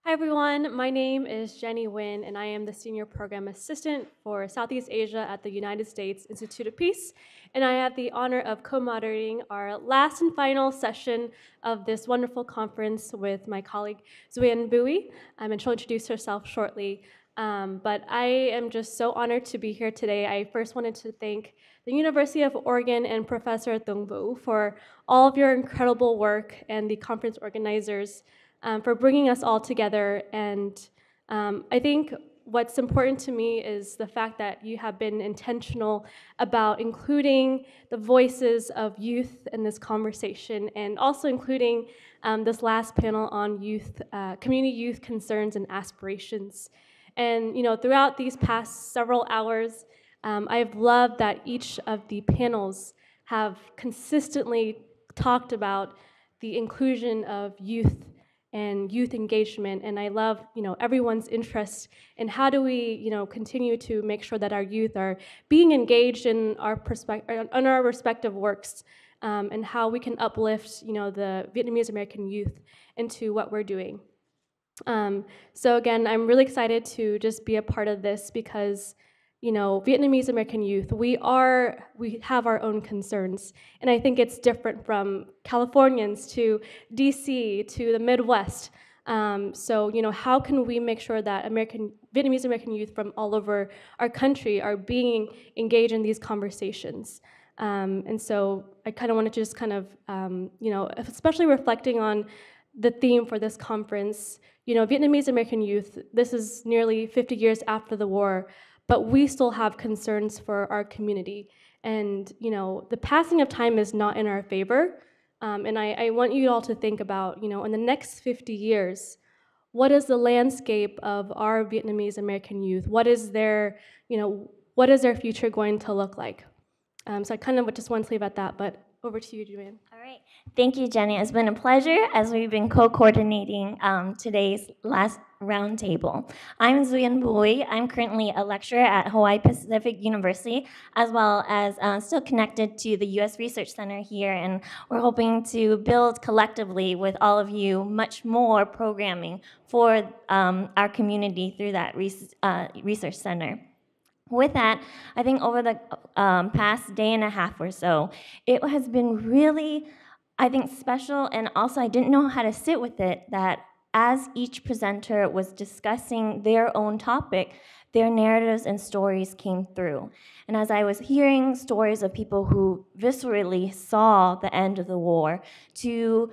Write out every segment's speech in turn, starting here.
Hi everyone, my name is Jenny Nguyen and I am the Senior Program Assistant for Southeast Asia at the United States Institute of Peace, and I have the honor of co-moderating our last and final session of this wonderful conference with my colleague Zuyen Bui, and she'll introduce herself shortly. But I am just so honored to be here today. I first wanted to thank the University of Oregon and Professor Tung Vu for all of your incredible work and the conference organizers for bringing us all together. And I think what's important to me is the fact that you have been intentional about including the voices of youth in this conversation, and also including this last panel on youth, community youth concerns and aspirations. And throughout these past several hours, I've loved that each of the panels have consistently talked about the inclusion of youth and youth engagement, and I love everyone's interest in how do we continue to make sure that our youth are being engaged in our respective works, and how we can uplift the Vietnamese American youth into what we're doing. So again, I'm really excited to just be a part of this because Vietnamese American youth, we have our own concerns, and I think it's different from Californians to DC to the Midwest. So how can we make sure that Vietnamese American youth from all over our country are being engaged in these conversations? And so I kind of wanted to just especially reflecting on the theme for this conference. Vietnamese American youth, this is nearly 50 years after the war, but we still have concerns for our community. And the passing of time is not in our favor. And I want you all to think about, in the next 50 years, what is the landscape of our Vietnamese American youth? What is their future going to look like? So I kind of just want to leave at that, but over to you, Joanne. All right. Thank you, Jenny. It's been a pleasure as we've been co-coordinating today's last roundtable. I'm Zuyen Bui. I'm currently a lecturer at Hawaii Pacific University, as well as still connected to the U.S. Research Center here, and we're hoping to build collectively with all of you much more programming for our community through that research center. With that, I think over the past day and a half or so, it has been really, I think, special, and also I didn't know how to sit with it, that as each presenter was discussing their own topic, their narratives and stories came through. And as I was hearing stories of people who viscerally saw the end of the war, to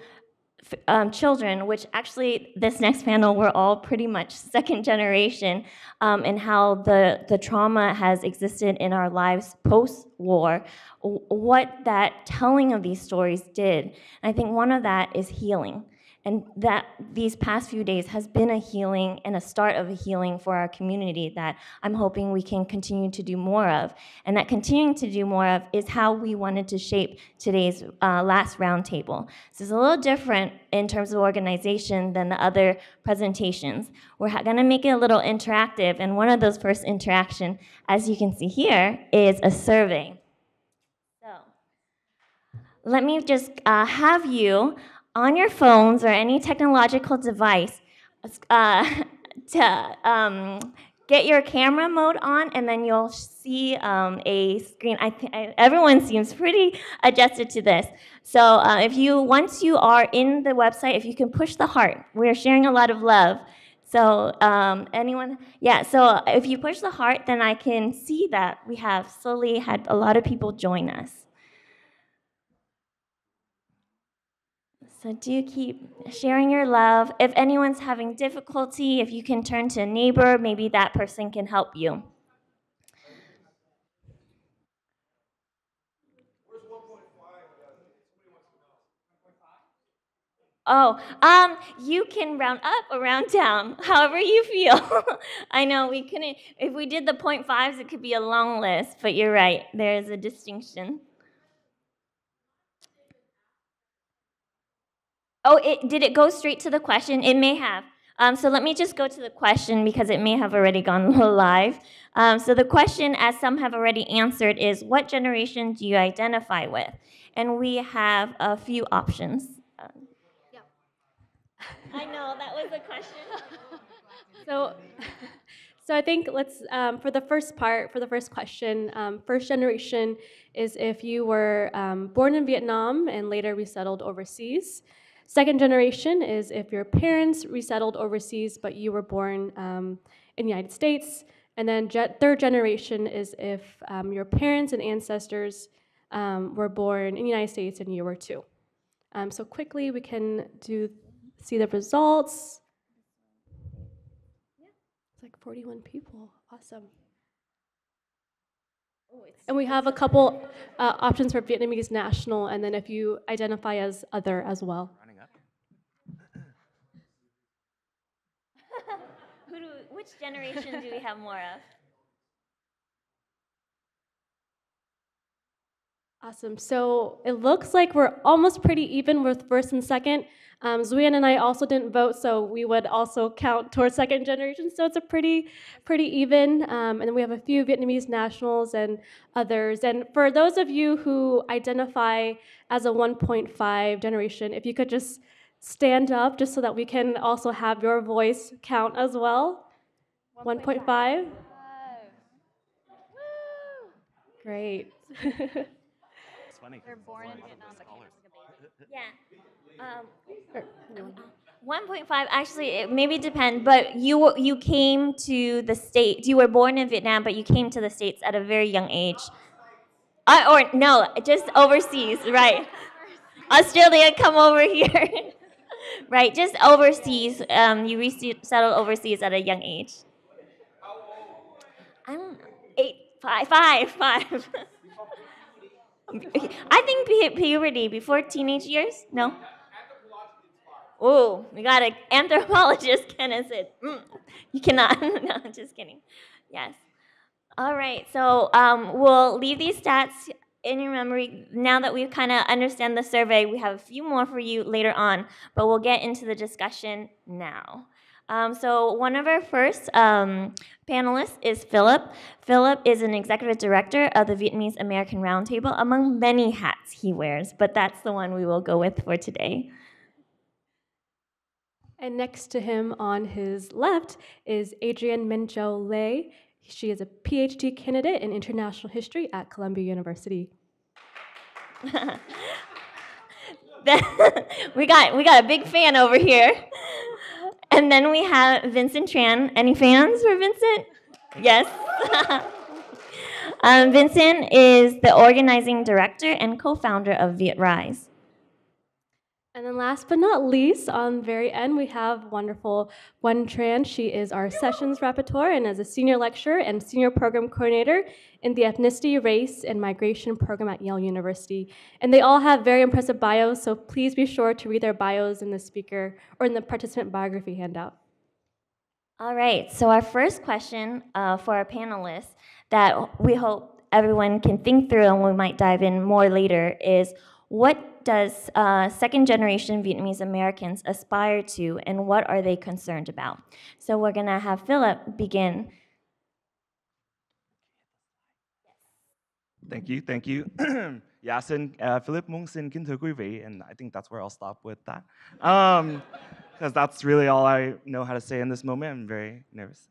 children, which actually this next panel we're all pretty much second generation, and how the trauma has existed in our lives post-war, what that telling of these stories did. And I think one of that is healing. And that these past few days has been a healing and a start of a healing for our community that I'm hoping we can continue to do more of. And that continuing to do more of is how we wanted to shape today's last roundtable. So it's a little different in terms of organization than the other presentations. We're going to make it a little interactive, and one of those first interaction, as you can see here, is a survey. So let me just have you on your phones or any technological device to get your camera mode on, and then you'll see a screen. Everyone seems pretty adjusted to this. So once you are in the website, if you can push the heart, we're sharing a lot of love. So anyone? Yeah, so if you push the heart, then I can see that we have slowly had a lot of people join us. So do keep sharing your love. If anyone's having difficulty, if you can turn to a neighbor, maybe that person can help you. Oh, you can round up or round down, however you feel. I know we couldn't, if we did the 0.5s, it could be a long list, but you're right, there is a distinction. Oh, did it go straight to the question? It may have. So let me just go to the question because it may have already gone live. So the question, as some have already answered, is what generation do you identify with? And we have a few options. I know, that was the question. So I think let's, for the first part, for the first question, first generation is if you were born in Vietnam and later resettled overseas. Second generation is if your parents resettled overseas but you were born in the United States. And then third generation is if your parents and ancestors were born in the United States and you were too. So quickly we can see the results. It's like 41 people. Awesome. And we have a couple options for Vietnamese national, and then if you identify as other as well. Running up. Which generation do we have more of? Awesome. So it looks like we're almost pretty even with first and second. Zuyan and I also didn't vote, so we would also count towards second generation. So it's a pretty even. And then we have a few Vietnamese nationals and others. And for those of you who identify as a 1.5 generation, if you could just stand up just so that we can also have your voice count as well. 1.5. Great. It's funny. They're born in Vietnam, but Yeah. 1.5, actually, it maybe depends, but you came to the States, you were born in Vietnam, but you came to the States at a very young age. Or no, just overseas, right. Australia, come over here. Right, just overseas, you resettled overseas at a young age. I don't know, five. I think puberty, before teenage years? No? Oh, we got an anthropologist, Kenneth said. You cannot. No, just kidding. Yes. All right, so we'll leave these stats in your memory. Now that we kind of understand the survey, we have a few more for you later on, but we'll get into the discussion now. So one of our first panelists is Philip. Philip is an executive director of the Vietnamese American Roundtable, among many hats he wears, but that's the one we will go with for today. And next to him on his left is Adrienne Minjo Lay. She is a PhD candidate in international history at Columbia University. we got a big fan over here. And then we have Vincent Tran. Any fans for Vincent? Yes. Vincent is the organizing director and co-founder of VietRise. And then last but not least, on the very end, we have wonderful Wen Tran. She is our sessions rapporteur and is a senior lecturer and senior program coordinator in the Ethnicity, Race, and Migration program at Yale University. And they all have very impressive bios, so please be sure to read their bios in the speaker or in the participant biography handout. All right, so our first question for our panelists that we hope everyone can think through and we might dive in more later is, what does second-generation Vietnamese Americans aspire to, and what are they concerned about? So we're going to have Philip begin. Thank you. Yeah, xin Philip muốn xin kính thưa quý vị, and I think that's where I'll stop with that. Because that's really all I know how to say in this moment. I'm very nervous.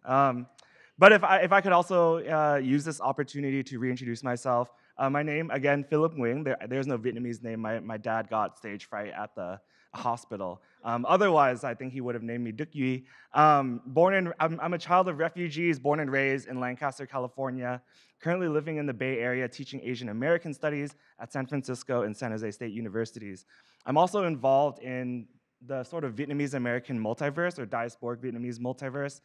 But if I could also use this opportunity to reintroduce myself. My name, again, Philip Nguyen. There's no Vietnamese name. My dad got stage fright at the hospital. Otherwise, I think he would have named me Duc Duy. I'm a child of refugees, born and raised in Lancaster, California, currently living in the Bay Area, teaching Asian American Studies at San Francisco and San Jose State Universities. I'm also involved in the sort of Vietnamese American multiverse, or diasporic Vietnamese multiverse,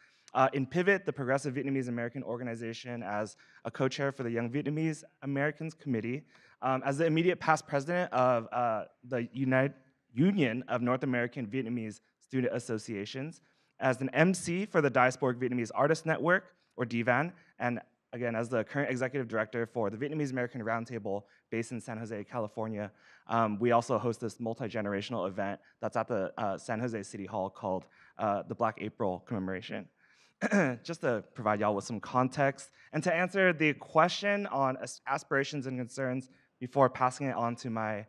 in Pivot, the Progressive Vietnamese American organization, as a co-chair for the Young Vietnamese Americans Committee, as the immediate past president of the Union of North American Vietnamese Student Associations, as an MC for the Diasporic Vietnamese Artist Network, or DVAN, and again, as the current executive director for the Vietnamese American Roundtable based in San Jose, California. We also host this multi-generational event that's at the San Jose City Hall called the Black April Commemoration. Just to provide y'all with some context, and to answer the question on aspirations and concerns before passing it on to my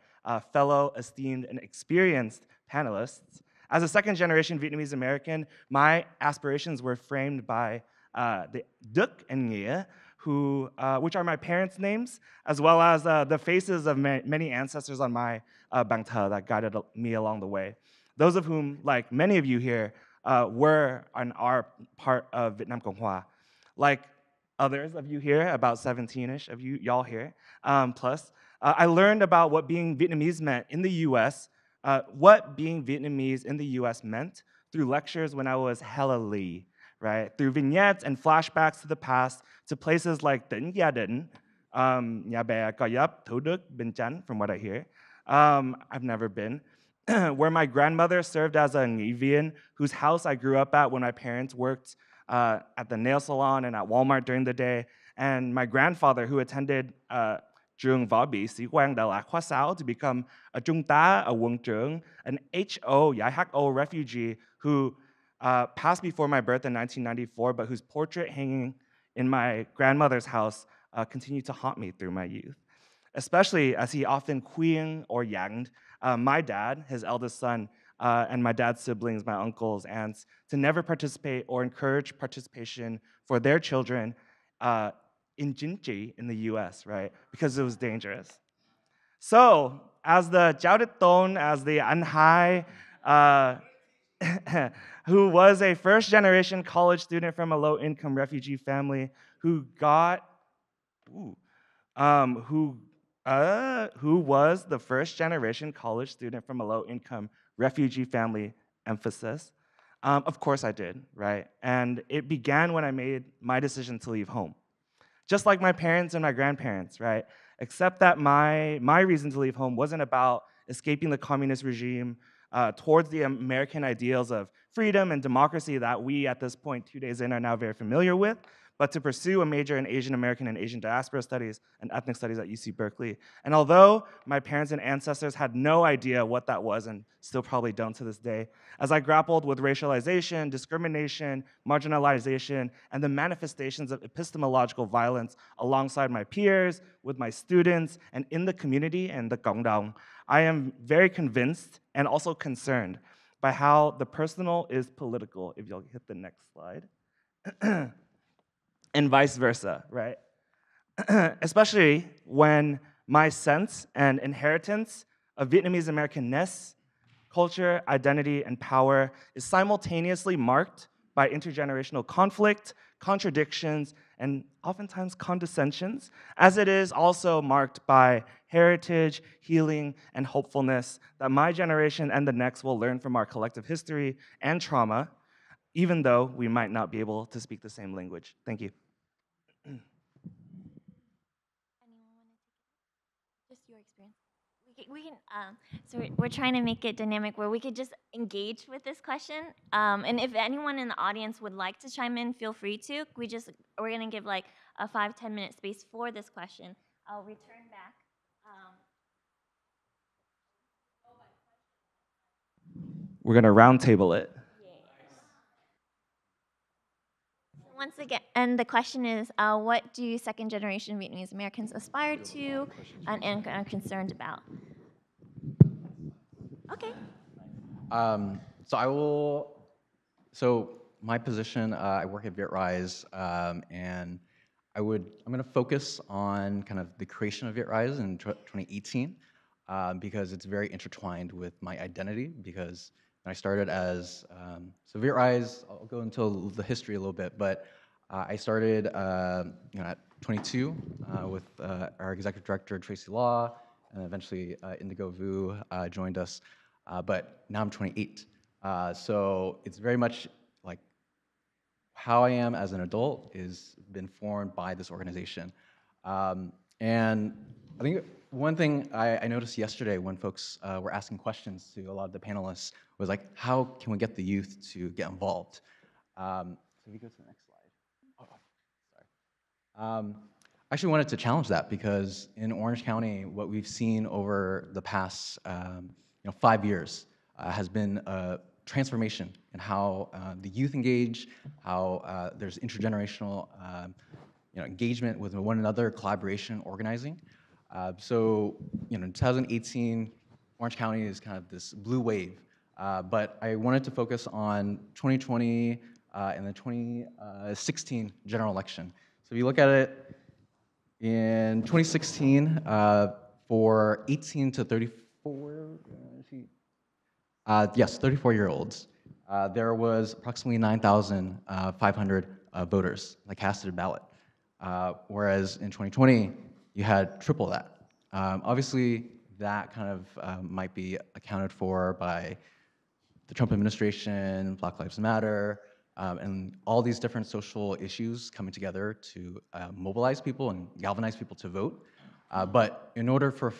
fellow esteemed and experienced panelists, As a second-generation Vietnamese American, my aspirations were framed by the Duc and Nghĩa, which are my parents' names, as well as the faces of many ancestors on my Bang Tha that guided me along the way. Those of whom, like many of you here, were and are part of Vietnam Cộng Hòa. Like others of you here, about 17-ish of y'all here, plus, I learned about what being Vietnamese meant in the US, what being Vietnamese in the US meant through lectures when I was hella lee, right? Through vignettes and flashbacks to the past, to places like Tỉnh Gia Định, Nhà Bè, Co Giáp, Thủ Đức, Bình Chánh, from what I hear. I've never been. Where my grandmother served as a nghị viên, whose house I grew up at when my parents worked at the nail salon and at Walmart during the day, and my grandfather, who attended trường võ bị sĩ quan Đà Lạt Khoa Sáu to become a trung tá, a quân trưởng, an HO, Giải HO refugee who passed before my birth in 1994, but whose portrait hanging in my grandmother's house continued to haunt me through my youth. Especially as he often queen or yanged my dad, his eldest son, and my dad's siblings, my uncles, aunts, to never participate or encourage participation for their children in Jinji in the US, right? Because it was dangerous. So, as the Chao Ton, as the An Hai, who was a first-generation college student from a low-income refugee family who was the first-generation college student from a low-income refugee family, emphasis. Of course I did, right? And it began when I made my decision to leave home. Just like my parents and my grandparents, right? Except that my reason to leave home wasn't about escaping the communist regime towards the American ideals of freedom and democracy that we, at this point, 2 days in, are now very familiar with, but to pursue a major in Asian American and Asian diaspora studies and ethnic studies at UC Berkeley. And although my parents and ancestors had no idea what that was, and still probably don't to this day, as I grappled with racialization, discrimination, marginalization, and the manifestations of epistemological violence alongside my peers, with my students, and in the community and the Gongdong, I am very convinced and also concerned by how the personal is political, if you'll hit the next slide. And vice versa, right? Especially when my sense and inheritance of Vietnamese Americanness, culture, identity, and power is simultaneously marked by intergenerational conflict, contradictions, and oftentimes condescensions, as it is also marked by heritage, healing, and hopefulness that my generation and the next will learn from our collective history and trauma, even though we might not be able to speak the same language. Thank you. Just your experience. So we're trying to make it dynamic where we could just engage with this question. And if anyone in the audience would like to chime in, feel free to. We're gonna give like a 5-10 minute space for this question. I'll return back. We're gonna roundtable it. Once again, and the question is, what do second-generation Vietnamese Americans aspire to and are concerned about? Okay. So my position, I work at VitRise, and I'm going to focus on kind of the creation of VitRise in 2018, because it's very intertwined with my identity. Because when I started as so VitRise, I'll go into the history a little bit, but I started at 22 with our executive director Tracy Law, and eventually Indigo Vu joined us. But now I'm 28. So it's very much like how I am as an adult is been formed by this organization. And I think one thing I noticed yesterday when folks were asking questions to a lot of the panelists was like, how can we get the youth to get involved? So if you go to the next slide. Oh, sorry. I actually wanted to challenge that because in Orange County, what we've seen over the past 5 years has been a transformation in how the youth engage, how there's intergenerational engagement with one another, collaboration, organizing. So in 2018, Orange County is kind of this blue wave But I wanted to focus on 2020 and the 2016 general election. So if you look at it, in 2016, for 18 to 34, yes, 34-year-olds, there was approximately 9,500 voters that casted a ballot. Whereas in 2020, you had triple that. Obviously, that kind of might be accounted for by the Trump administration, Black Lives Matter, and all these different social issues coming together to mobilize people and galvanize people to vote. But in order for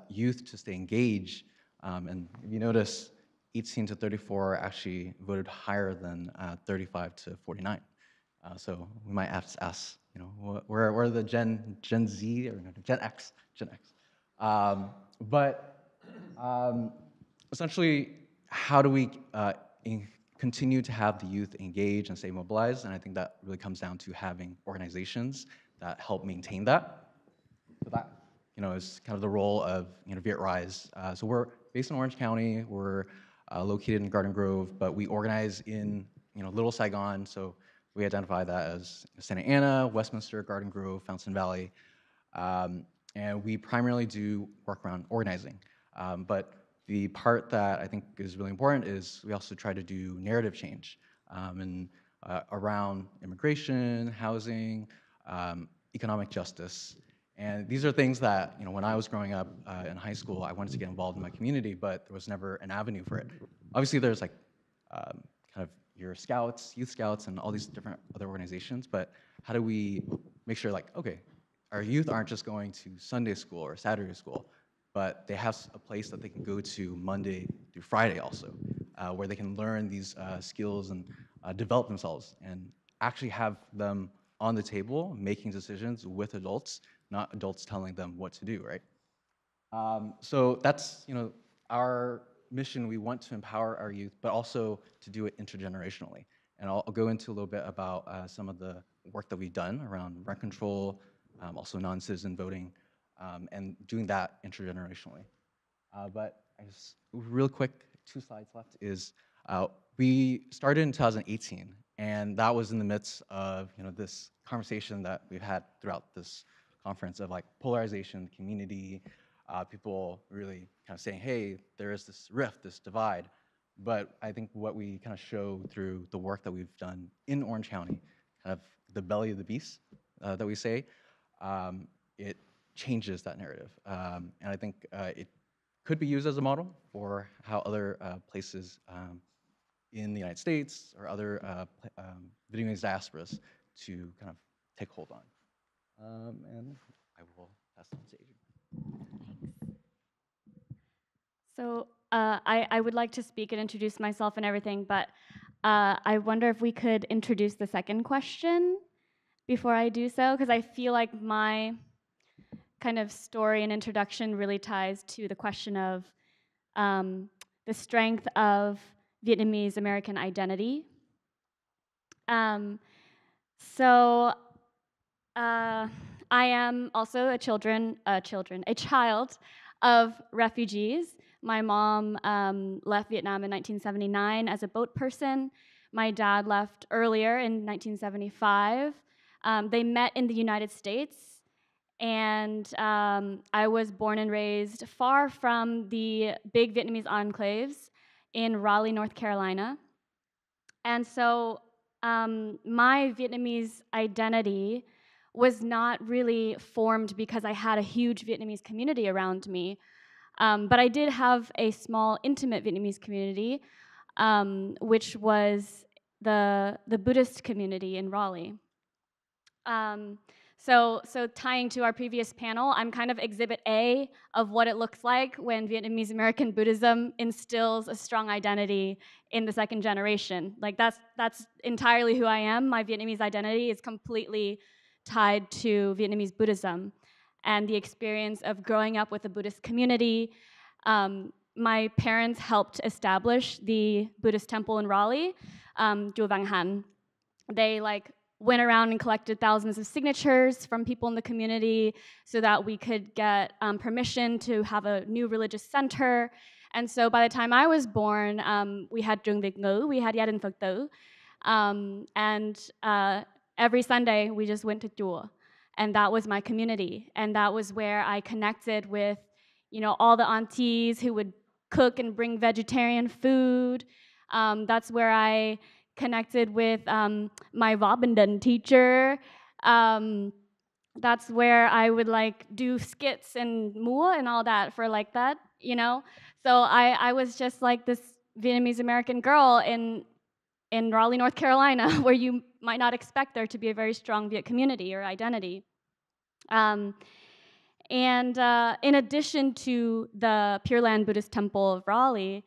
youth to stay engaged, and if you notice, 18 to 34 actually voted higher than 35 to 49. So we might have to ask, where are the Gen Z or Gen X? But essentially, how do we continue to have the youth engage and stay mobilized? And I think that really comes down to having organizations that help maintain that. So that, is kind of the role of VitRise. So we're based in Orange County. We're located in Garden Grove, but we organize in Little Saigon. So we identify that as Santa Ana, Westminster, Garden Grove, Fountain Valley, and we primarily do work around organizing. But the part that I think is really important is we also try to do narrative change and around immigration, housing, economic justice. And these are things that, when I was growing up in high school, I wanted to get involved in my community, but there was never an avenue for it. Obviously, there's like kind of your scouts, youth scouts, and all these different other organizations, but how do we make sure, like, okay, our youth aren't just going to Sunday school or Saturday school, but they have a place that they can go to Monday through Friday also, where they can learn these skills and develop themselves and actually have them on the table making decisions with adults, not adults telling them what to do, right? So that's our mission. We want to empower our youth, but also to do it intergenerationally. And I'll go into a little bit about some of the work that we've done around rent control, also non-citizen voting, and doing that intergenerationally. But I just, real quick, 2 slides left, is we started in 2018, and that was in the midst of this conversation that we've had throughout this conference of like polarization, community, people really kind of saying, hey, there is this rift, this divide. But I think what we kind of show through the work that we've done in Orange County, kind of the belly of the beast that we say, it changes that narrative. And I think it could be used as a model for how other places in the United States or other Vietnamese diasporas to kind of take hold on. And I will pass it on to Adrian. So I would like to speak and introduce myself and everything, but I wonder if we could introduce the second question before I do so, because I feel like my kind of story and introduction really ties to the question of the strength of Vietnamese American identity. So I am also a child of refugees. My mom left Vietnam in 1979 as a boat person. My dad left earlier in 1975. They met in the United States, and I was born and raised far from the big Vietnamese enclaves in Raleigh, North Carolina. And so my Vietnamese identity was not really formed because I had a huge Vietnamese community around me. But I did have a small, intimate Vietnamese community, which was the Buddhist community in Raleigh. So tying to our previous panel, I'm kind of exhibit A of what it looks like when Vietnamese American Buddhism instills a strong identity in the second generation. Like that's entirely who I am. My Vietnamese identity is completely tied to Vietnamese Buddhism and the experience of growing up with a Buddhist community. My parents helped establish the Buddhist temple in Raleigh, Chùa Vang Han. They went around and collected thousands of signatures from people in the community so that we could get permission to have a new religious center. And so by the time I was born, we had Trường Việt ngữ, we had gia đình Phật tử, and every Sunday we just went to chùa, and that was my community, and that was where I connected with, all the aunties who would cook and bring vegetarian food. That's where I connected with my Vabenden teacher. That's where I would do skits and múa and all that for that, So I was just this Vietnamese American girl in Raleigh, North Carolina, where you might not expect there to be a very strong Viet community or identity. And in addition to the Pure Land Buddhist Temple of Raleigh,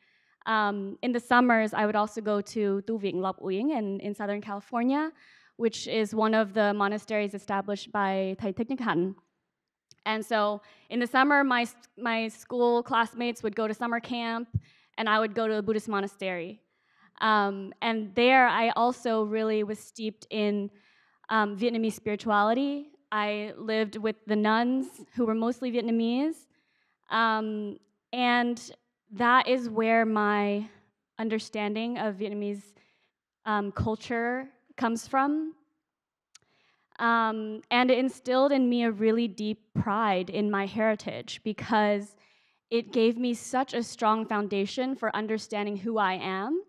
in the summers, I would also go to Tu Viện Lop Uyển in Southern California, which is one of the monasteries established by Thầy Thích Nhất Hạnh. And so in the summer, my school classmates would go to summer camp, and I would go to a Buddhist monastery. And there, I also really was steeped in Vietnamese spirituality. I lived with the nuns, who were mostly Vietnamese. And that is where my understanding of Vietnamese culture comes from. And it instilled in me a really deep pride in my heritage, because it gave me such a strong foundation for understanding who I am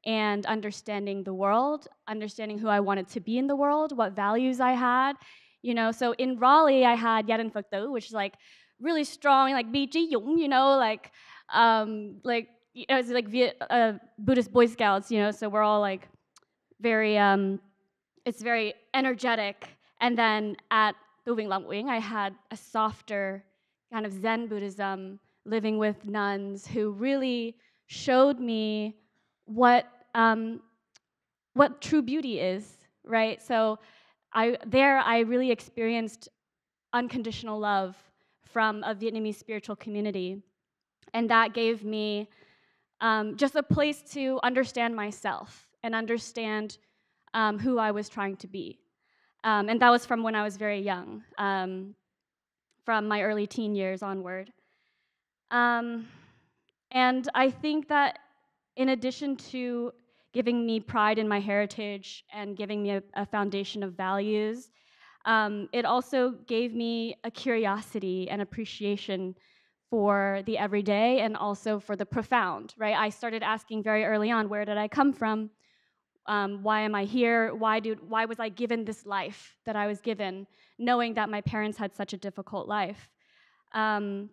and understanding the world, understanding who I wanted to be in the world, what values I had. So in Raleigh, I had gia đình Phật tử, which is really strong, bi trí dũng, it's Buddhist Boy Scouts, so we're all very, it's very energetic. And then at Tu Viện Lop Uyển, I had a softer kind of Zen Buddhism, living with nuns who really showed me what true beauty is, right? So I really experienced unconditional love from a Vietnamese spiritual community, and that gave me just a place to understand myself and understand who I was trying to be. And that was from when I was very young, from my early teen years onward. And I think that in addition to giving me pride in my heritage and giving me a foundation of values, it also gave me a curiosity and appreciation for the everyday and also for the profound, right? I started asking very early on, where did I come from? Why am I here? Why was I given this life that I was given, knowing that my parents had such a difficult life? And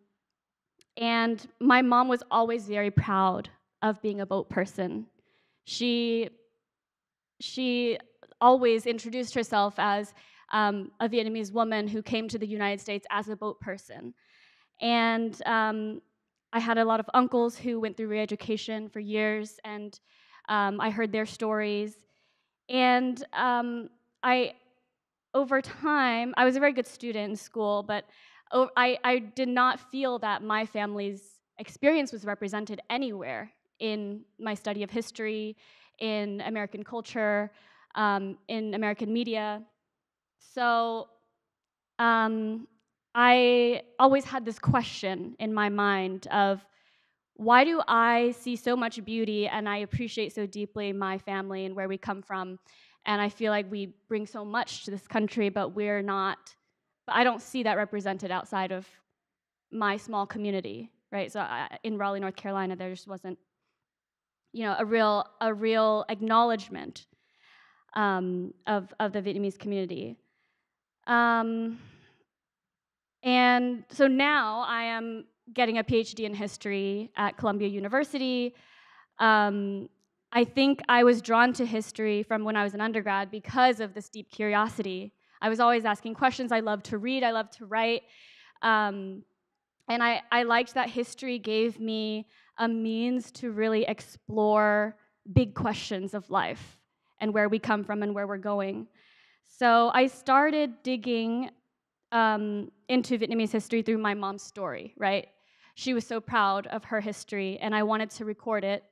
my mom was always very proud of being a boat person. She always introduced herself as a Vietnamese woman who came to the United States as a boat person. And I had a lot of uncles who went through re-education for years, and I heard their stories. And over time, I was a very good student in school, but I did not feel that my family's experience was represented anywhere in my study of history, in American culture, in American media. So I always had this question in my mind of, why do I see so much beauty and I appreciate so deeply my family and where we come from? And I feel like we bring so much to this country, but I don't see that represented outside of my small community, right? So in Raleigh, North Carolina, there just wasn't, a real acknowledgement of the Vietnamese community. And so now I am getting a PhD in history at Columbia University. I think I was drawn to history from when I was an undergrad because of this deep curiosity. I was always asking questions. I loved to read. I loved to write. And I liked that history gave me a means to really explore big questions of life and where we come from and where we're going. So I started digging into Vietnamese history through my mom's story, right? She was so proud of her history, and I wanted to record it.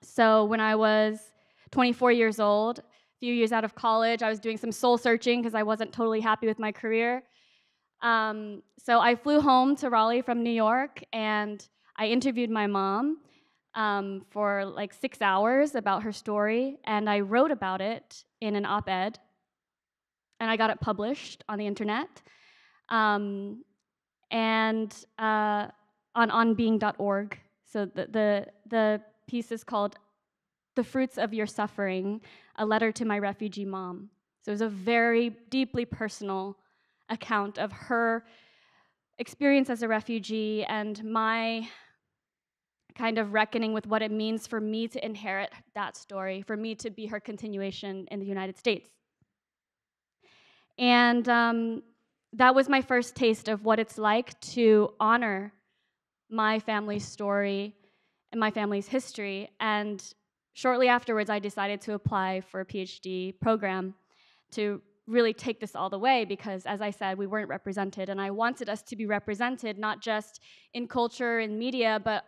So when I was 24 years old, a few years out of college, I was doing some soul searching because I wasn't totally happy with my career. So I flew home to Raleigh from New York, and I interviewed my mom for like 6 hours about her story, and I wrote about it in an op-ed, and I got it published on the internet, and on onbeing.org. So the piece is called "The Fruits of Your Suffering: A Letter to My Refugee Mom." So it was a very deeply personal account of her experience as a refugee and my kind of reckoning with what it means for me to inherit that story, for me to be her continuation in the United States. And that was my first taste of what it's like to honor my family's story and my family's history. And shortly afterwards, I decided to apply for a PhD program to really take this all the way, because as I said, we weren't represented, and I wanted us to be represented not just in culture and media, but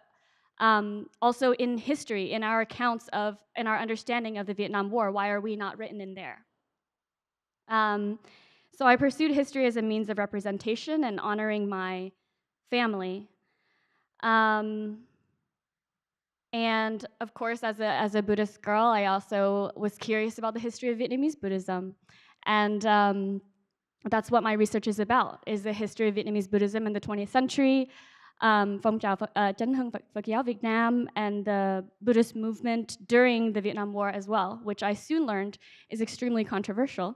also in history, in our accounts of, in our understanding of the Vietnam War. Why are we not written in there? So I pursued history as a means of representation and honoring my family. And of course, as a Buddhist girl, I also was curious about the history of Vietnamese Buddhism. And that's what my research is about, is the history of Vietnamese Buddhism in the 20th century, phong trào Chánh hưng Phật giáo Việt Nam, and the Buddhist movement during the Vietnam War as well, which I soon learned is extremely controversial.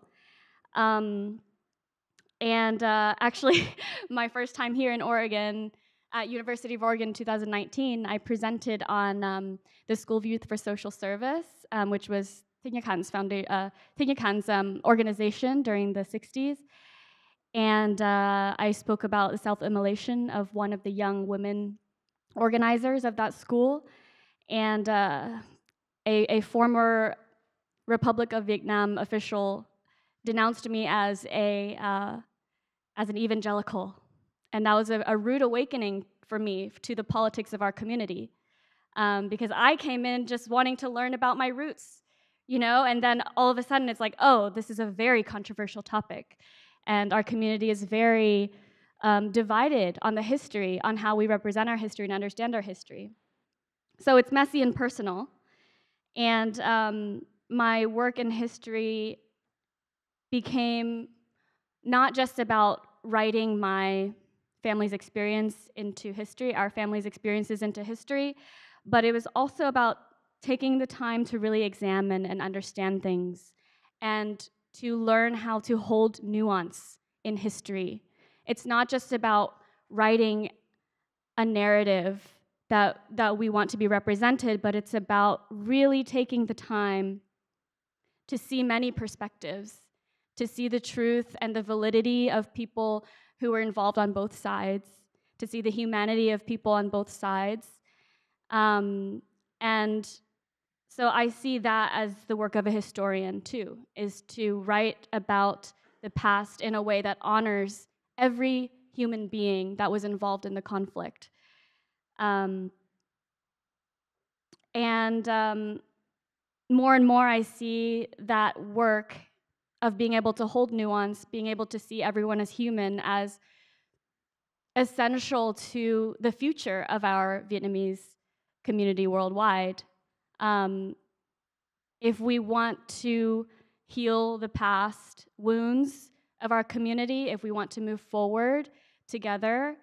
Actually, my first time here in Oregon, at University of Oregon 2019, I presented on the School of Youth for Social Service, which was Thich Nhat Hanh's organization during the 60s. And I spoke about the self-immolation of one of the young women organizers of that school. And a former Republic of Vietnam official denounced me as an evangelical. And that was a rude awakening for me to the politics of our community, because I came in just wanting to learn about my roots, and then all of a sudden it's like, oh, this is a very controversial topic. And our community is very divided on the history, on how we represent our history and understand our history. So it's messy and personal. And my work in history became not just about writing my family's experience into history, our family's experiences into history, but it was also about taking the time to really examine and understand things and to learn how to hold nuance in history. It's not just about writing a narrative that we want to be represented, but it's about really taking the time to see many perspectives, to see the truth and the validity of people who were involved on both sides, to see the humanity of people on both sides. And so I see that as the work of a historian too, is to write about the past in a way that honors every human being that was involved in the conflict. More and more I see that work of being able to hold nuance, being able to see everyone as human, as essential to the future of our Vietnamese community worldwide. If we want to heal the past wounds of our community, if we want to move forward together,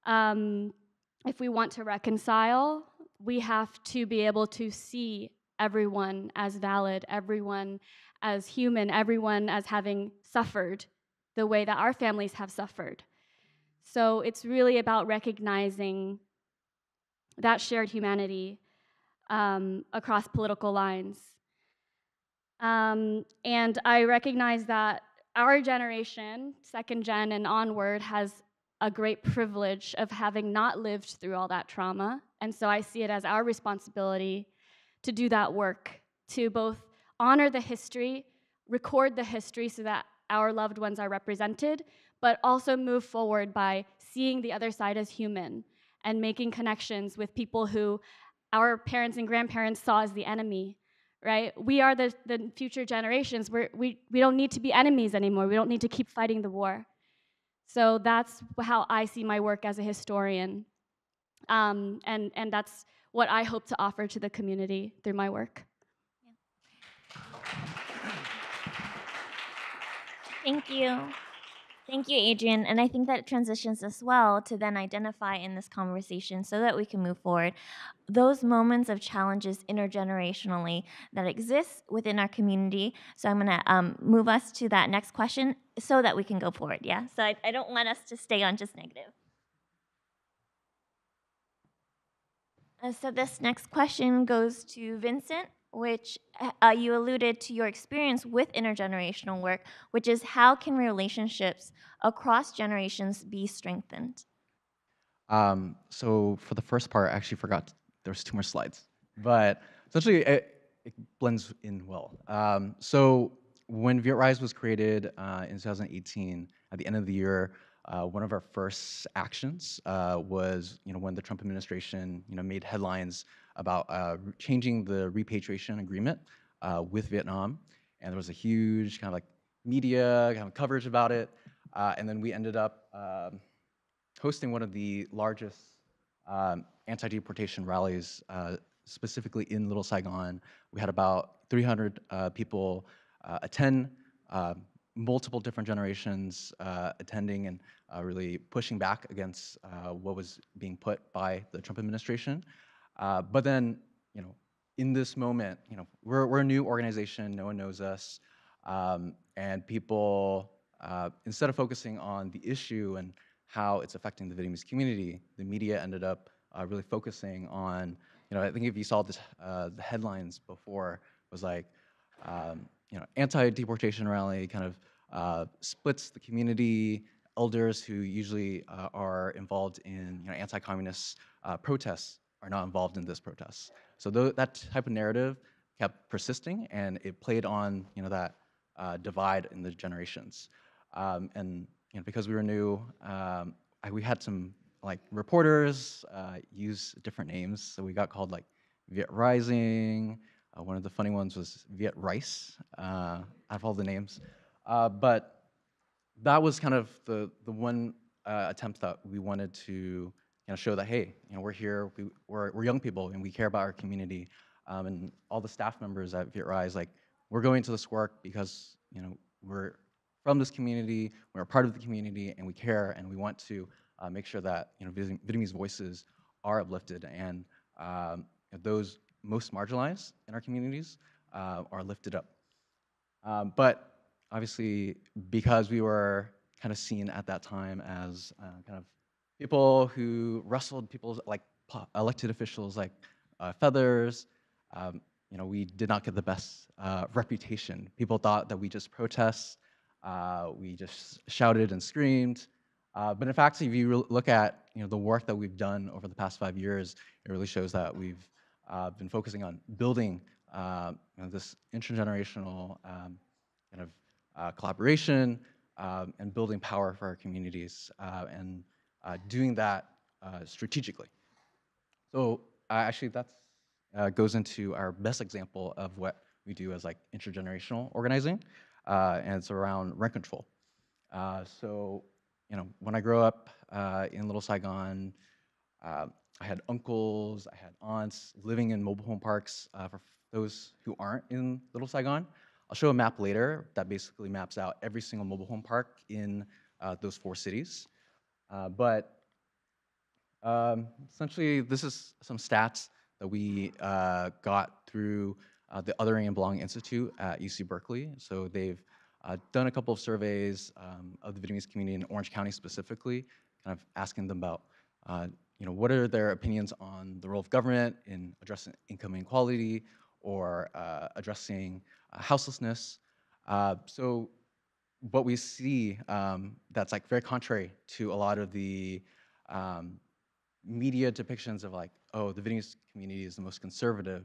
if we want to reconcile, we have to be able to see everyone as valid, everyone as human, everyone as having suffered the way that our families have suffered. So it's really about recognizing that shared humanity across political lines. And I recognize that our generation, second gen and onward, has a great privilege of having not lived through all that trauma. And so I see it as our responsibility to do that work, to both honor the history, record the history so that our loved ones are represented, but also move forward by seeing the other side as human and making connections with people who our parents and grandparents saw as the enemy, right? We are the future generations. We don't need to be enemies anymore. We don't need to keep fighting the war. So that's how I see my work as a historian. And that's what I hope to offer to the community through my work. Thank you. Thank you, Adrian. And I think that transitions us well to then identify in this conversation so that we can move forward those moments of challenges intergenerationally that exist within our community. So I'm going to move us to that next question so that we can go forward. Yeah. So I don't want us to stay on just negative. So this next question goes to Vincent, which you alluded to your experience with intergenerational work, which is how can relationships across generations be strengthened? So for the first part, I actually forgot there was 2 more slides, but essentially it blends in well. So when VitRise was created in 2018, at the end of the year, one of our first actions was, when the Trump administration, made headlines about changing the repatriation agreement with Vietnam, and there was a huge kind of like media kind of coverage about it, and then we ended up hosting one of the largest anti-deportation rallies, specifically in Little Saigon. We had about 300 people attend, multiple different generations attending and really pushing back against what was being put by the Trump administration. But then, in this moment, we're a new organization, no one knows us, and people, instead of focusing on the issue and how it's affecting the Vietnamese community, the media ended up really focusing on, I think if you saw this, the headlines before was like, anti-deportation rally kind of splits the community. Elders who usually are involved in anti-communist protests are not involved in this protest. So that type of narrative kept persisting, and it played on that divide in the generations. And because we were new, we had some reporters use different names, so we got called Viet Rising. One of the funny ones was Viet Rice, out of all the names. But that was kind of the one attempt that we wanted to show that, hey, we're here, we're young people, and we care about our community. And all the staff members at Viet Rise, we're going to this work because we're from this community, we're a part of the community, and we care, and we want to make sure that Vietnamese voices are uplifted, and those most marginalized in our communities are lifted up. But obviously, because we were kind of seen at that time as kind of people who rustled people's elected officials like feathers, we did not get the best reputation. People thought that we just protest, we just shouted and screamed. But in fact, if you look at the work that we've done over the past 5 years, it really shows that we've been focusing on building this intergenerational kind of collaboration and building power for our communities and doing that strategically. So actually, that's goes into our best example of what we do as intergenerational organizing, and it's around rent control. So, when I grew up in Little Saigon, I had uncles, I had aunts living in mobile home parks. For those who aren't in Little Saigon, I'll show a map later that basically maps out every single mobile home park in those 4 cities. But essentially, this is some stats that we got through the Othering and Belonging Institute at UC Berkeley. So they've done a couple of surveys of the Vietnamese community in Orange County specifically, kind of asking them about, what are their opinions on the role of government in addressing income inequality or addressing houselessness. So what we see that's very contrary to a lot of the media depictions of oh, the Vietnamese community is the most conservative,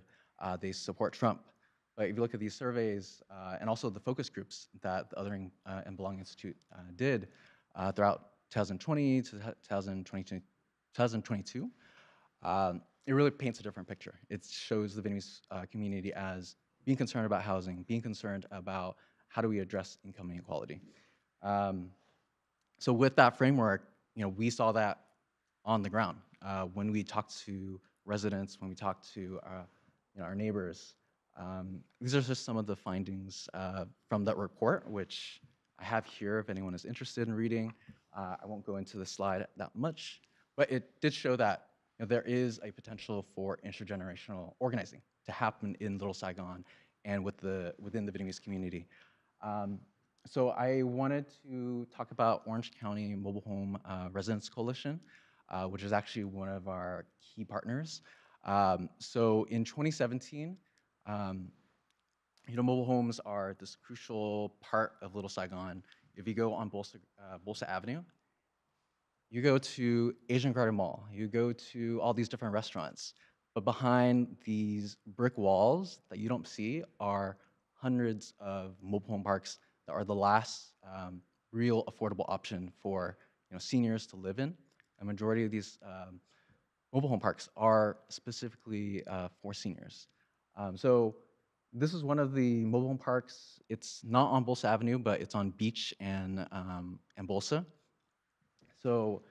they support Trump. But if you look at these surveys and also the focus groups that the Othering and Belonging Institute did throughout 2020 to 2022, it really paints a different picture. It shows the Vietnamese community as being concerned about housing, being concerned about how do we address income inequality. So with that framework, we saw that on the ground. When we talk to residents, when we talk to our neighbors, these are just some of the findings from that report, which I have here if anyone is interested in reading. I won't go into the slide that much, but it did show that there is a potential for intergenerational organizing to happen in Little Saigon and within the Vietnamese community. So I wanted to talk about Orange County Mobile Home Residents Coalition, which is actually one of our key partners. So in 2017, mobile homes are this crucial part of Little Saigon. If you go on Bolsa Avenue, you go to Asian Garden Mall, you go to all these different restaurants, but behind these brick walls that you don't see are hundreds of mobile home parks that are the last real affordable option for seniors to live in. A majority of these mobile home parks are specifically for seniors. So this is one of the mobile home parks. It's not on Bolsa Avenue, but it's on Beach and Bolsa. So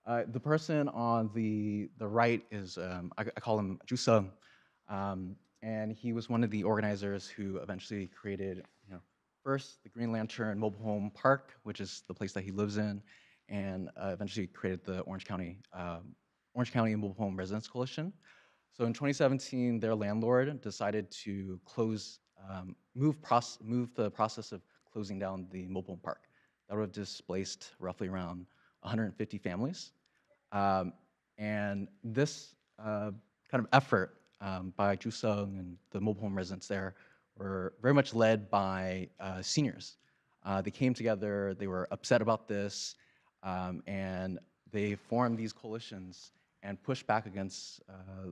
the person on the right is, I call him Jusung, and he was one of the organizers who eventually created, first the Green Lantern Mobile Home Park, which is the place that he lives in, and eventually created the Orange County Mobile Home Residents Coalition. So in 2017, their landlord decided to move the process of closing down the mobile home park. That would have displaced roughly around 150 families. And this kind of effort by Jusung and the mobile home residents there were very much led by seniors. They came together, they were upset about this, and they formed these coalitions and pushed back against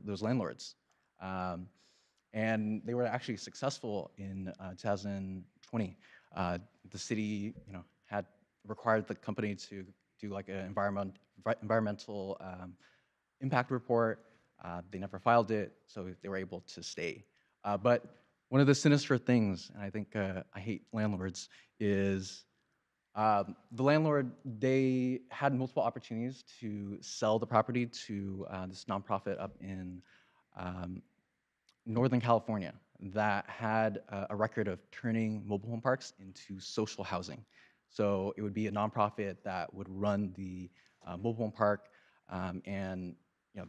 those landlords. And they were actually successful in 2020. The city, had required the company to do like an environmental impact report. They never filed it, so they were able to stay. But one of the sinister things, and I think I hate landlords, is the landlord, they had multiple opportunities to sell the property to this nonprofit up in Northern California that had a record of turning mobile home parks into social housing. So it would be a nonprofit that would run the mobile home park, and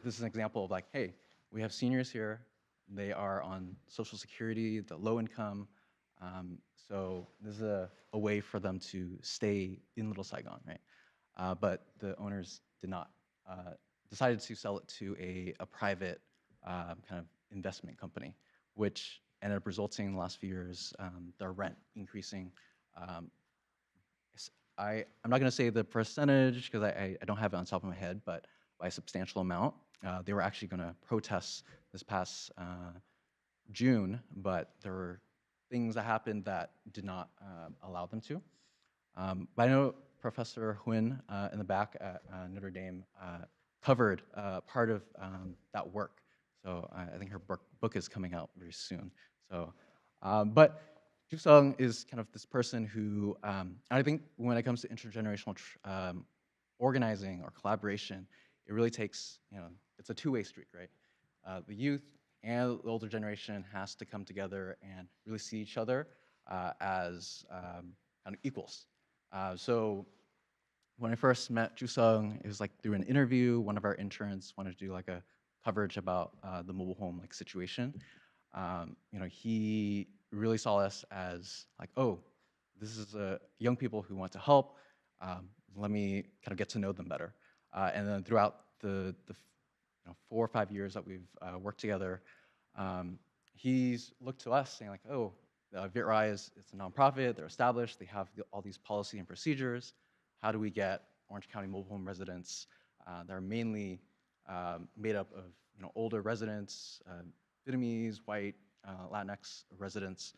this is an example of like, hey, we have seniors here. They are on Social Security, the low income. So this is a way for them to stay in Little Saigon, right? But the owners did not, decided to sell it to a private kind of investment company, which ended up resulting in the last few years, their rent increasing. I'm not going to say the percentage because I don't have it on top of my head, but by a substantial amount. They were actually going to protest this past June, but there were things that happened that did not allow them to. But I know Professor Huynh in the back at Notre Dame covered part of that work. So I think her book is coming out very soon. So, but Jusung is kind of this person who, I think when it comes to intergenerational organizing or collaboration, it really takes, it's a two-way street, right? The youth and the older generation has to come together and really see each other as kind of equals. So when I first met Jusung, it was like through an interview. One of our interns wanted to do like a coverage about the mobile home like situation. He really saw us as like, oh, this is young people who want to help. Let me kind of get to know them better. And then throughout the 4 or 5 years that we've worked together, he's looked to us saying like, oh, VitRise, it's a nonprofit, they're established, they have all these policy and procedures. How do we get Orange County mobile home residents that are mainly made up of older residents, Vietnamese, white, Latinx residents?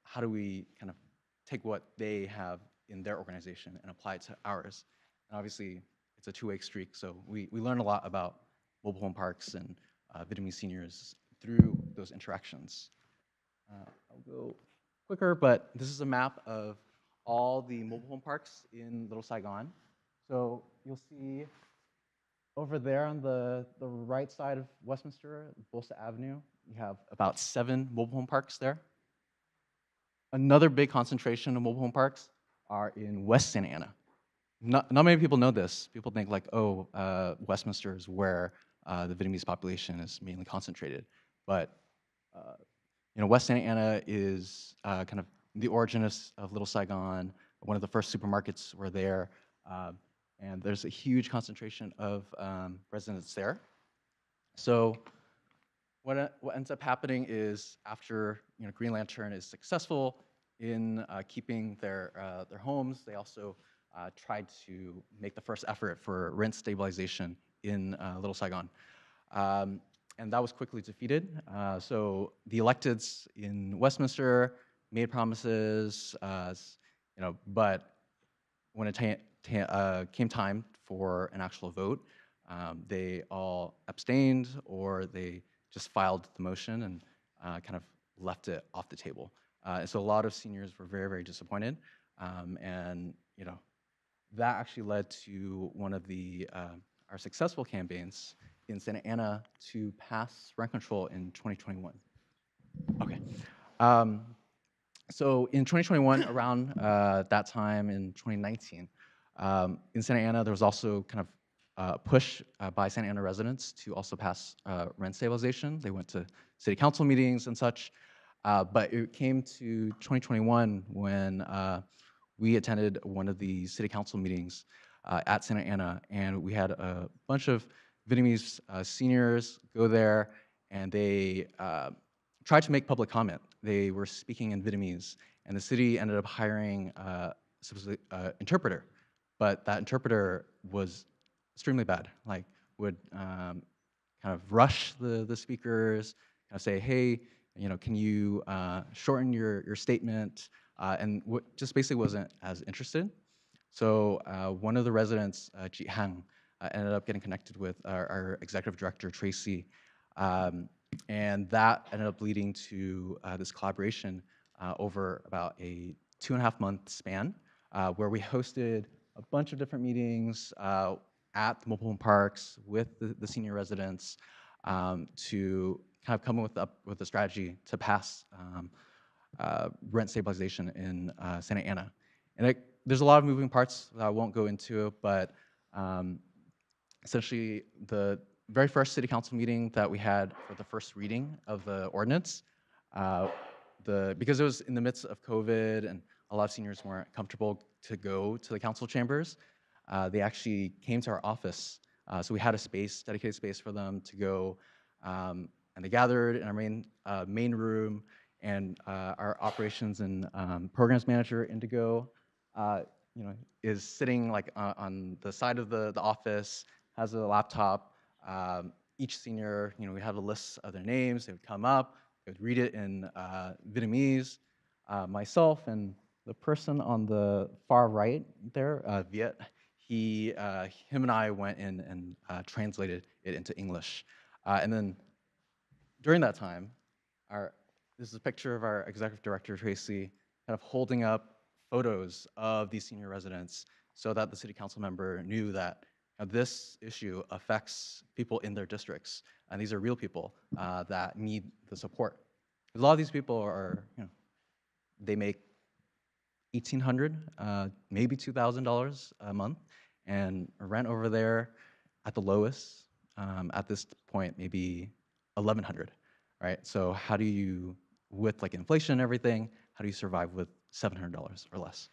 How do we kind of take what they have in their organization and apply it to ours? And obviously, it's a two-way streak, so we learn a lot about mobile home parks and Vietnamese seniors through those interactions. I'll go quicker, but this is a map of all the mobile home parks in Little Saigon. So you'll see over there on the right side of Westminster, Bolsa Avenue, you have about 7 mobile home parks there. Another big concentration of mobile home parks are in West Santa Ana. Not many people know this. People think like, oh, Westminster is where the Vietnamese population is mainly concentrated. But West Santa Ana is kind of the origin of Little Saigon. One of the first supermarkets were there. And there's a huge concentration of residents there. So what ends up happening is after Green Lantern is successful in keeping their homes, they also tried to make the first effort for rent stabilization in Little Saigon. And that was quickly defeated. So the electeds in Westminster made promises, but when it came time for an actual vote, they all abstained or they just filed the motion and kind of left it off the table. And so a lot of seniors were very, very disappointed. And that actually led to one of our successful campaigns in Santa Ana to pass rent control in 2021. Okay. So in 2021, around that time in 2019, in Santa Ana, there was also kind of a push by Santa Ana residents to also pass rent stabilization. They went to city council meetings and such. But it came to 2021 when we attended one of the city council meetings at Santa Ana, and we had a bunch of Vietnamese seniors go there, and they tried to make public comment. They were speaking in Vietnamese, and the city ended up hiring supposedly an interpreter, but that interpreter was extremely bad. Like, would kind of rush the speakers, kind of say, "Hey, can you shorten your statement?" And just basically wasn't as interested. So one of the residents, Ji Hang, ended up getting connected with our executive director, Tracy, and that ended up leading to this collaboration over about a 2.5-month span, where we hosted a bunch of different meetings at the mobile home parks with the senior residents to kind of come up with a strategy to pass rent stabilization in Santa Ana. And there's a lot of moving parts that I won't go into, but essentially the very first city council meeting that we had for the first reading of the ordinance, because it was in the midst of COVID and a lot of seniors weren't comfortable to go to the council chambers, they actually came to our office. So we had a dedicated space for them to go, and they gathered in our main room, and our operations and programs manager, Indigo, is sitting like on the side of the office, has a laptop. Each senior, we had a list of their names. They would come up, they would read it in Vietnamese. Myself and the person on the far right there, Viet, him and I went in and translated it into English. And then during that time, this is a picture of our executive director, Tracy, kind of holding up photos of these senior residents so that the city council member knew that this issue affects people in their districts, and these are real people that need the support. A lot of these people are, they make $1,800, maybe $2,000 a month, and rent over there at the lowest, at this point, maybe $1,100, right? So how do you, with like inflation and everything, how do you survive with $700 or less?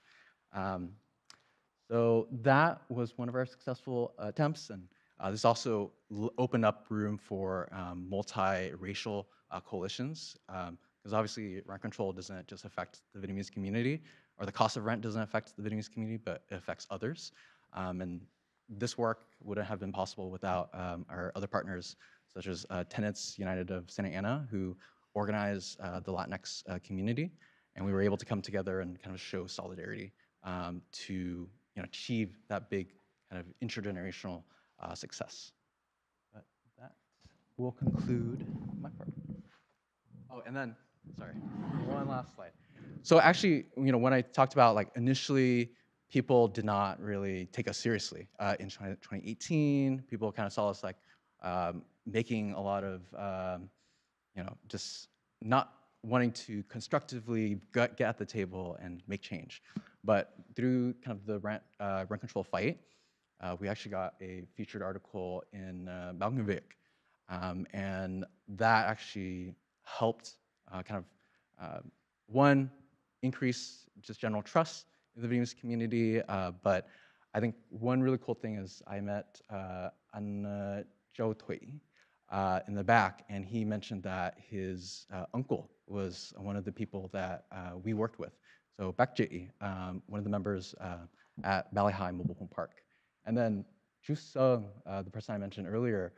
So that was one of our successful attempts, and this also opened up room for multiracial coalitions, because obviously rent control doesn't just affect the Vietnamese community, or the cost of rent doesn't affect the Vietnamese community, but it affects others. And this work wouldn't have been possible without our other partners, such as Tenants United of Santa Ana, who organize the Latinx community, and we were able to come together and kind of show solidarity to achieve that big kind of intergenerational success. But that will conclude my part. Oh, and then, sorry, one last slide. So actually, when I talked about like initially people did not really take us seriously. In 2018, people kind of saw us like making a lot of, just not wanting to constructively get at the table and make change. But through kind of the rent control fight, we actually got a featured article in Ballroom, and that actually helped one, increase just general trust in the Vietnamese community, but I think one really cool thing is I met An Châu Thuy in the back, and he mentioned that his uncle was one of the people that we worked with. So Bac Ji, one of the members at Valley High Mobile Home Park. And then Ju Sung, the person I mentioned earlier,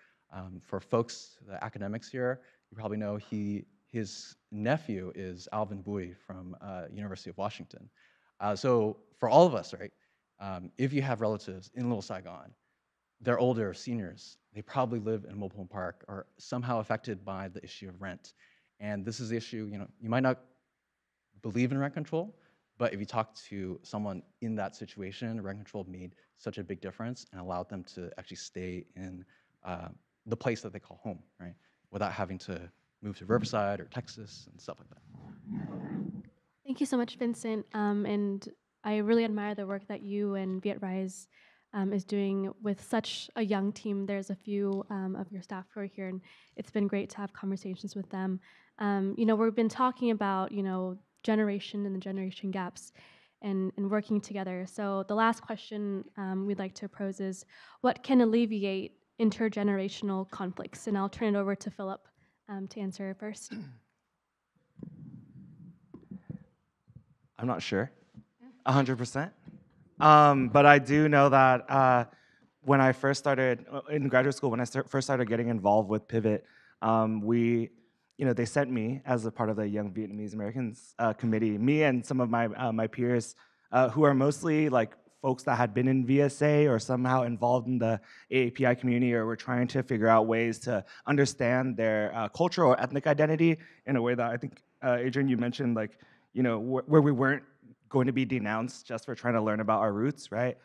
for folks, the academics here, you probably know his nephew is Alvin Bui from University of Washington. So for all of us, right, if you have relatives in Little Saigon, they're older, seniors, they probably live in a mobile home park or somehow affected by the issue of rent. And this is the issue, you might not believe in rent control, but if you talk to someone in that situation, rent control made such a big difference and allowed them to actually stay in the place that they call home, right? Without having to move to Riverside or Texas and stuff like that. Thank you so much, Vincent. And I really admire the work that you and VietRise is doing with such a young team. There's a few of your staff who are here, and it's been great to have conversations with them. We've been talking about, generation and the generation gaps and working together. So the last question we'd like to pose is, what can alleviate intergenerational conflicts? And I'll turn it over to Philip to answer first. I'm not sure, 100%. But I do know that when I first started in graduate school, when I first started getting involved with Pivot, they sent me as a part of the Young Vietnamese Americans committee, me and some of my peers who are mostly like folks that had been in VSA or somehow involved in the AAPI community or were trying to figure out ways to understand their cultural or ethnic identity in a way that I think, Adrian, you mentioned, like, where we weren't going to be denounced just for trying to learn about our roots, right?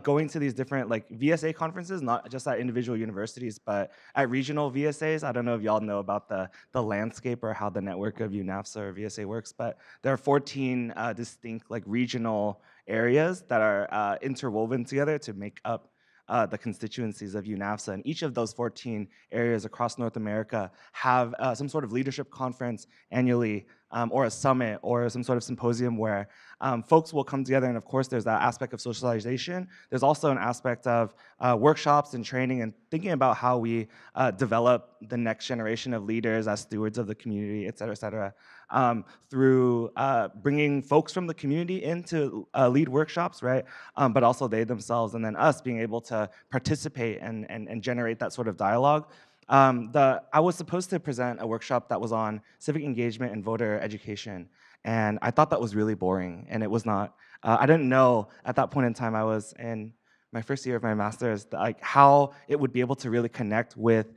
Going to these different like VSA conferences, not just at individual universities, but at regional VSAs. I don't know if y'all know about the landscape or how the network of UNAFSA or VSA works, but there are 14 distinct like regional areas that are interwoven together to make up the constituencies of UNAFSA. And each of those 14 areas across North America have some sort of leadership conference annually, or a summit or some sort of symposium where folks will come together. And of course, there's that aspect of socialization. There's also an aspect of workshops and training and thinking about how we develop the next generation of leaders as stewards of the community, et cetera, through bringing folks from the community in to lead workshops, right? But also they themselves, and then us being able to participate and generate that sort of dialogue. I was supposed to present a workshop that was on civic engagement and voter education, and I thought that was really boring, and it was not. I didn't know at that point in time, I was in my first year of my master's, like how it would be able to really connect with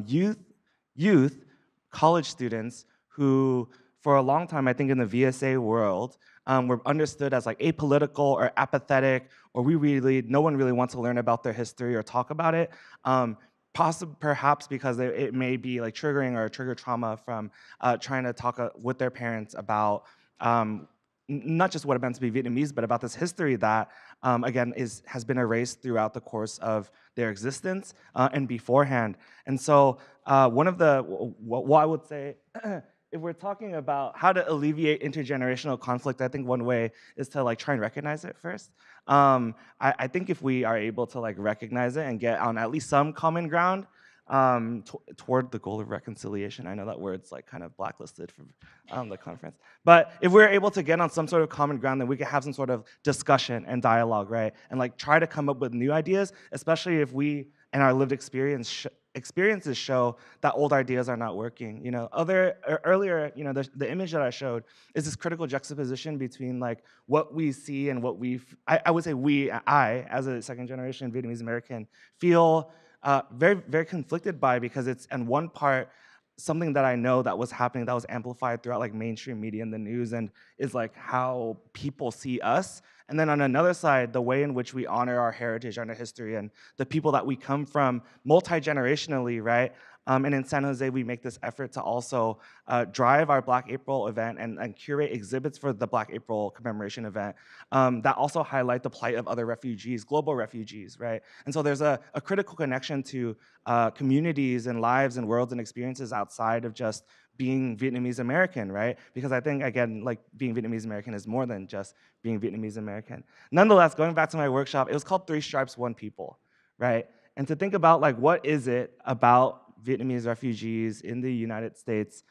youth, college students who, for a long time, I think in the VSA world, were understood as like apolitical or apathetic, or no one really wants to learn about their history or talk about it. Perhaps because it may be like triggering or trigger trauma from trying to talk with their parents about not just what it meant to be Vietnamese, but about this history that, again, has been erased throughout the course of their existence and beforehand. And so what I would say, if we're talking about how to alleviate intergenerational conflict, I think one way is to like try and recognize it first. I think if we are able to like recognize it and get on at least some common ground toward the goal of reconciliation, I know that word's like kind of blacklisted from the conference, but if we're able to get on some sort of common ground, then we can have some sort of discussion and dialogue, right? And like try to come up with new ideas, especially if we and our lived experiences show that old ideas are not working. Earlier, the image that I showed is this critical juxtaposition between like what we see and what I would say I, as a second generation Vietnamese American, feel very, very conflicted by, because it's, in one part, something that I know that was happening that was amplified throughout like mainstream media and the news, and is like how people see us. And then on another side, the way in which we honor our heritage and our history and the people that we come from multi-generationally, right? And in San Jose, we make this effort to also drive our Black April event and curate exhibits for the Black April commemoration event that also highlight the plight of other refugees, global refugees, right? And so there's a critical connection to communities and lives and worlds and experiences outside of just being Vietnamese American, right? Because I think, again, like being Vietnamese American is more than just being Vietnamese American. Nonetheless, going back to my workshop, it was called Three Stripes, One People, right? And to think about like, what is it about Vietnamese refugees in the United States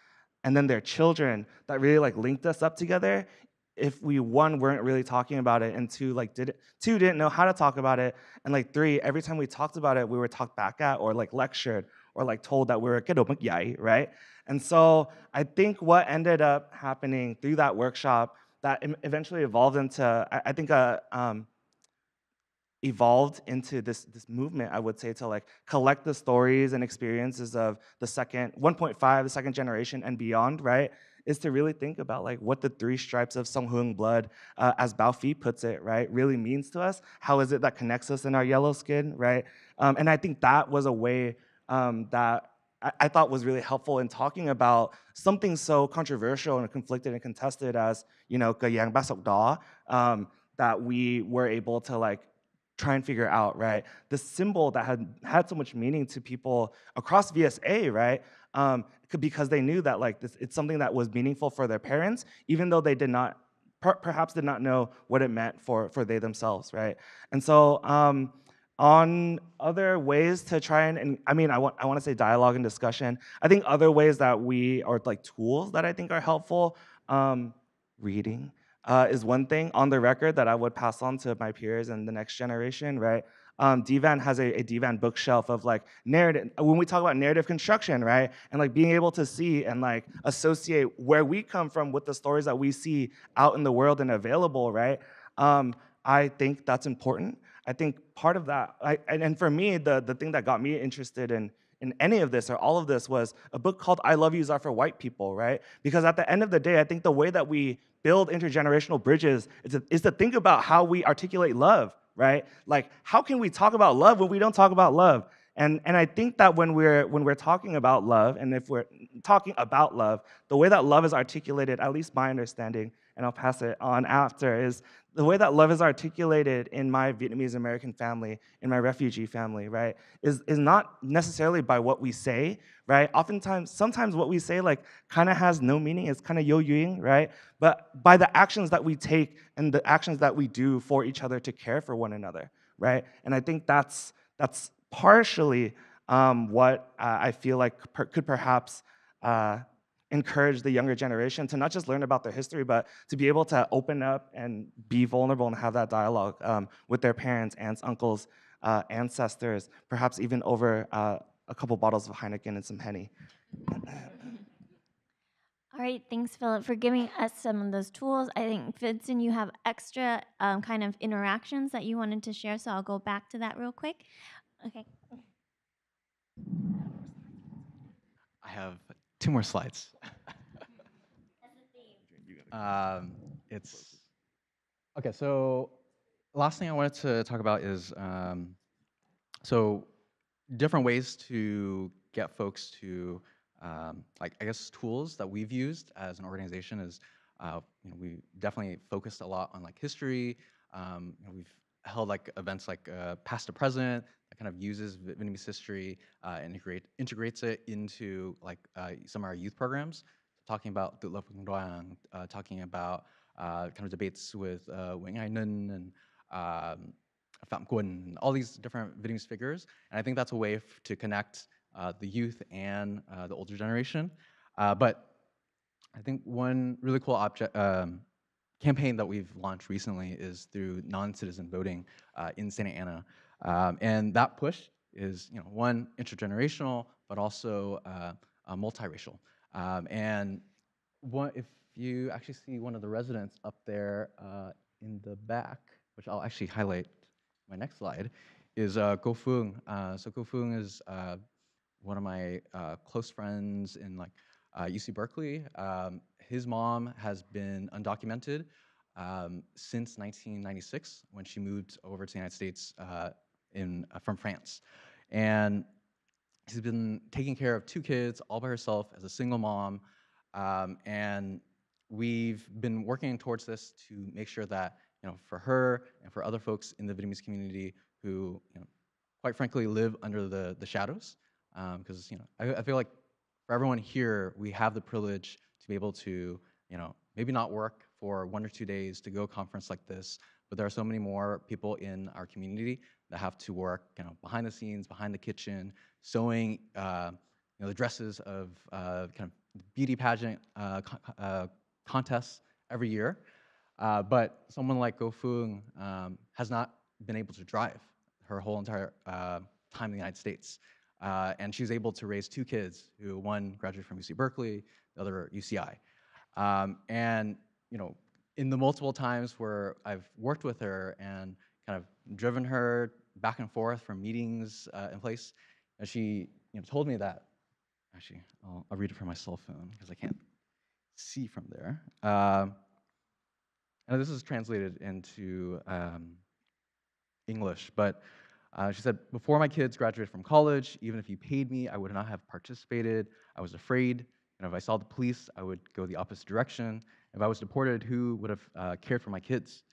and then their children that really like linked us up together if we, one, weren't really talking about it, and two, like two, didn't know how to talk about it, and like three, every time we talked about it, we were talked back at or like lectured or like told that we were cái đồ mất dạy, right? And so I think what ended up happening through that workshop that eventually evolved into, I think, evolved into this movement, I would say, to like collect the stories and experiences of the 1.5, the second generation and beyond, right? Is to really think about like what the three stripes of Song Hung blood, as Bao Phi puts it, right, really means to us. How is it that connects us in our yellow skin, right? And I think that was a way that I thought was really helpful in talking about something so controversial and conflicted and contested as, you know, Cái Giang Ba Sọc Đó, that we were able to like try and figure out, right? The symbol that had so much meaning to people across VSA, right? Because they knew that like it's something that was meaningful for their parents, even though they did not, perhaps did not know what it meant for they themselves, right? And so on other ways to try and I mean, I want to say dialogue and discussion. I think other ways that are like tools that I think are helpful, reading. Is one thing on the record that I would pass on to my peers and the next generation, right? DVAN has a DVAN bookshelf of like narrative, when we talk about narrative construction, right? And like being able to see and like associate where we come from with the stories that we see out in the world and available, right? I think that's important. I think part of that, and for me, the thing that got me interested in any of this or all of this was a book called I Love Yous Are for White People, right? Because at the end of the day, I think the way that we build intergenerational bridges is to think about how we articulate love, right? Like, how can we talk about love when we don't talk about love? And I think that when we're talking about love, and if we're talking about love, the way that love is articulated, at least my understanding, and I'll pass it on after, is the way that love is articulated in my Vietnamese American family, in my refugee family, right, is not necessarily by what we say, right? Sometimes what we say like kind of has no meaning. It's kind of yo yoing, right? But by the actions that we take and the actions that we do for each other to care for one another, right? And I think that's partially what I feel like could perhaps encourage the younger generation to not just learn about their history, but to be able to open up and be vulnerable and have that dialogue with their parents, aunts, uncles, ancestors, perhaps even over a couple bottles of Heineken and some Henny. All right, thanks, Philip, for giving us some of those tools. I think, Vincent, you have extra kind of interactions that you wanted to share, so I'll go back to that real quick. Okay. I have 2 more slides. It's okay. So, last thing I wanted to talk about is so different ways to get folks to like, I guess, tools that we've used as an organization is we definitely focused a lot on like history. We've held like events like past to present that kind of uses Vietnamese history and integrates it into like some of our youth programs, talking about Tự lập Công đoàn, talking about kind of debates with Nguyễn Ai Ninh and Phạm Quân, all these different Vietnamese figures. And I think that's a way to connect the youth and the older generation. But I think one really cool campaign that we've launched recently is through non-citizen voting in Santa Ana. And that push is, one, intergenerational, but also multiracial. And if you actually see one of the residents up there in the back, which I'll actually highlight my next slide, is Go Phuong. So Go Phuong is one of my close friends in like UC Berkeley. His mom has been undocumented since 1996 when she moved over to the United States from France. And she's been taking care of 2 kids all by herself as a single mom. And we've been working towards this to make sure that, for her and for other folks in the Vietnamese community who, quite frankly, live under the shadows. Because, I feel like for everyone here, we have the privilege to be able to, maybe not work for 1 or 2 days to go to a conference like this, but there are so many more people in our community that have to work, behind the scenes, behind the kitchen, sewing, the dresses of kind of beauty pageant contests every year. But someone like Go Foong has not been able to drive her whole entire time in the United States. And she's able to raise 2 kids, who one graduated from UC Berkeley, the other UCI. And in the multiple times where I've worked with her and kind of driven her back and forth from meetings in place, and she told me that, actually, I'll read it from my cell phone because I can't see from there. And this is translated into English, but she said, "Before my kids graduated from college, even if you paid me, I would not have participated. I was afraid. And if I saw the police, I would go the opposite direction. If I was deported, who would have cared for my kids?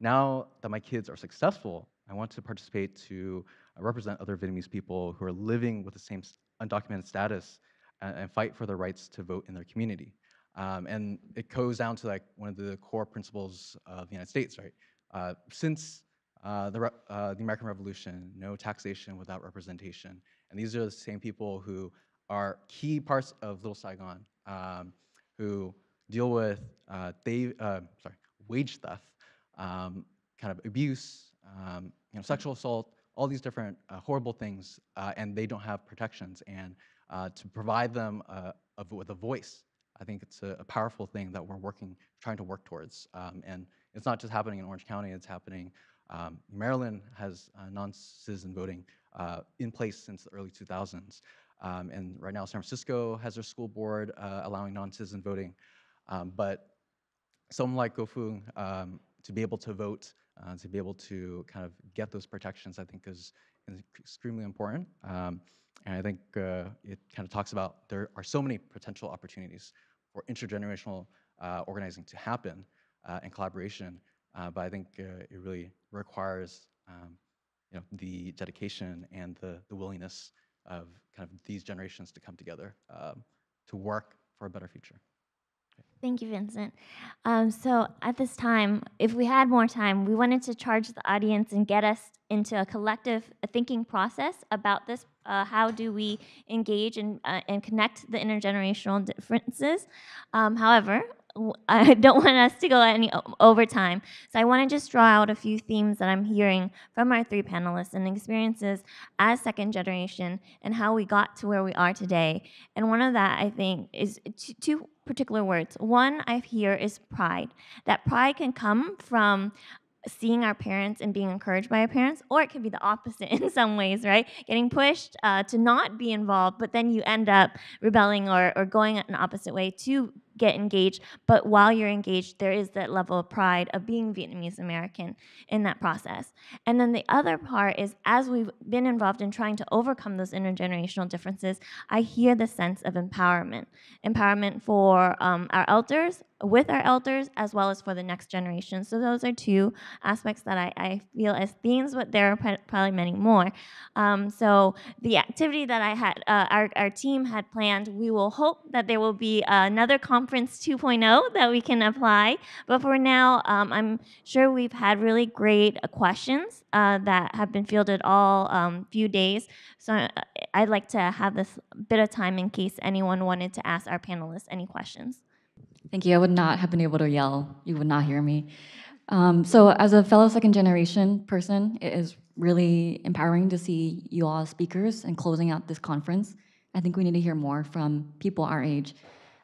Now that my kids are successful, I want to participate to represent other Vietnamese people who are living with the same undocumented status and fight for their rights to vote in their community." And it goes down to like one of the core principles of the United States, right? Since the American Revolution, no taxation without representation. And these are the same people who are key parts of Little Saigon, who deal with wage theft, kind of abuse, sexual assault, all these different horrible things, and they don't have protections. And to provide them with a voice, I think it's a powerful thing that we're trying to work towards. And it's not just happening in Orange County, it's happening. Maryland has non-citizen voting in place since the early 2000s. And right now, San Francisco has their school board allowing non-citizen voting. But someone like Go Foong, to be able to vote, to be able to kind of get those protections, I think is extremely important. And I think it kind of talks about there are so many potential opportunities for intergenerational organizing to happen and collaboration. But I think it really requires the dedication and the willingness of kind of these generations to come together to work for a better future. Thank you, Vincent. So at this time, if we had more time, we wanted to charge the audience and get us into a collective thinking process about this. How do we engage and connect the intergenerational differences? However, I don't want us to go any overtime. So I want to just draw out a few themes that I'm hearing from our 3 panelists and experiences as second generation and how we got to where we are today. And one of that, I think, is 2 particular words. One I hear is pride. That pride can come from seeing our parents and being encouraged by our parents, or it could be the opposite in some ways, right? Getting pushed to not be involved, but then you end up rebelling or going an opposite way to get engaged. But while you're engaged, there is that level of pride of being Vietnamese American in that process. And then the other part is, as we've been involved in trying to overcome those intergenerational differences, I hear the sense of empowerment. Empowerment for our elders, with our elders, as well as for the next generation. So those are 2 aspects that I feel as themes, but there are probably many more. So the activity that I had, our team had planned, we will hope that there will be another conference 2.0 that we can apply. But for now, I'm sure we've had really great questions that have been fielded all few days. So I'd like to have this bit of time in case anyone wanted to ask our panelists any questions. Thank you. I would not have been able to yell. You would not hear me. So as a fellow second generation person, it is really empowering to see you all as speakers and closing out this conference. I think we need to hear more from people our age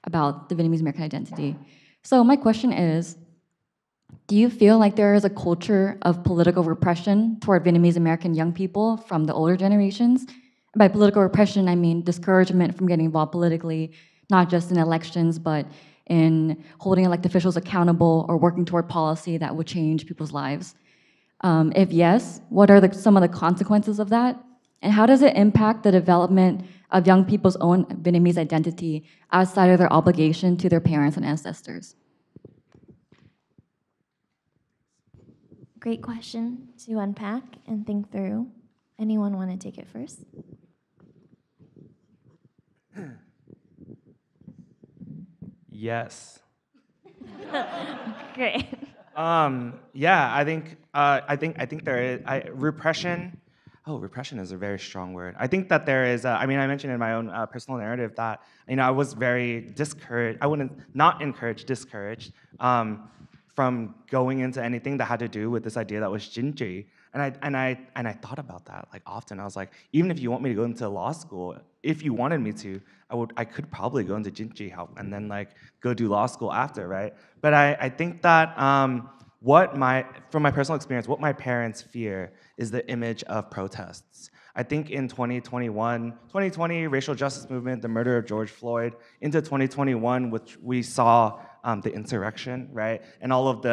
about the Vietnamese American identity. So my question is, do you feel like there is a culture of political repression toward Vietnamese American young people from the older generations by political repression, I mean discouragement from getting involved politically, not just in elections, but in holding elected officials accountable or working toward policy that would change people's lives? If yes, what are some of the consequences of that? And how does it impact the development of young people's own Vietnamese identity outside of their obligation to their parents and ancestors? Great question to unpack and think through. Anyone want to take it first? Yes. Great. Yeah, I think there is repression. Oh, repression is a very strong word. I think that there is. I mean, I mentioned in my own personal narrative that I was very discouraged. I wouldn't not encourage, discouraged from going into anything that had to do with this idea that was jinji. And I thought about that like often. I was like, even if you want me to go into law school, if you wanted me to, I could probably go into jinji help and then like go do law school after, right? But I think that from my personal experience, what my parents fear is the image of protests. I think in 2020, racial justice movement, the murder of George Floyd, into 2021, which we saw the insurrection, right, and all of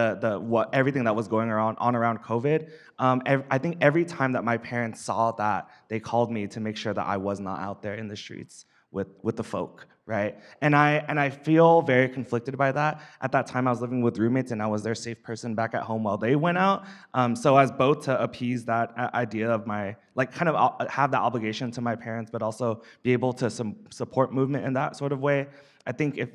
everything that was going on around COVID. I think every time that my parents saw that, they called me to make sure that I was not out there in the streets with the folk, right? And I feel very conflicted by that. At that time, I was living with roommates, and I was their safe person back at home while they went out. So as both to appease that idea of my, like, kind of have that obligation to my parents, but also be able to support movement in that sort of way. I think if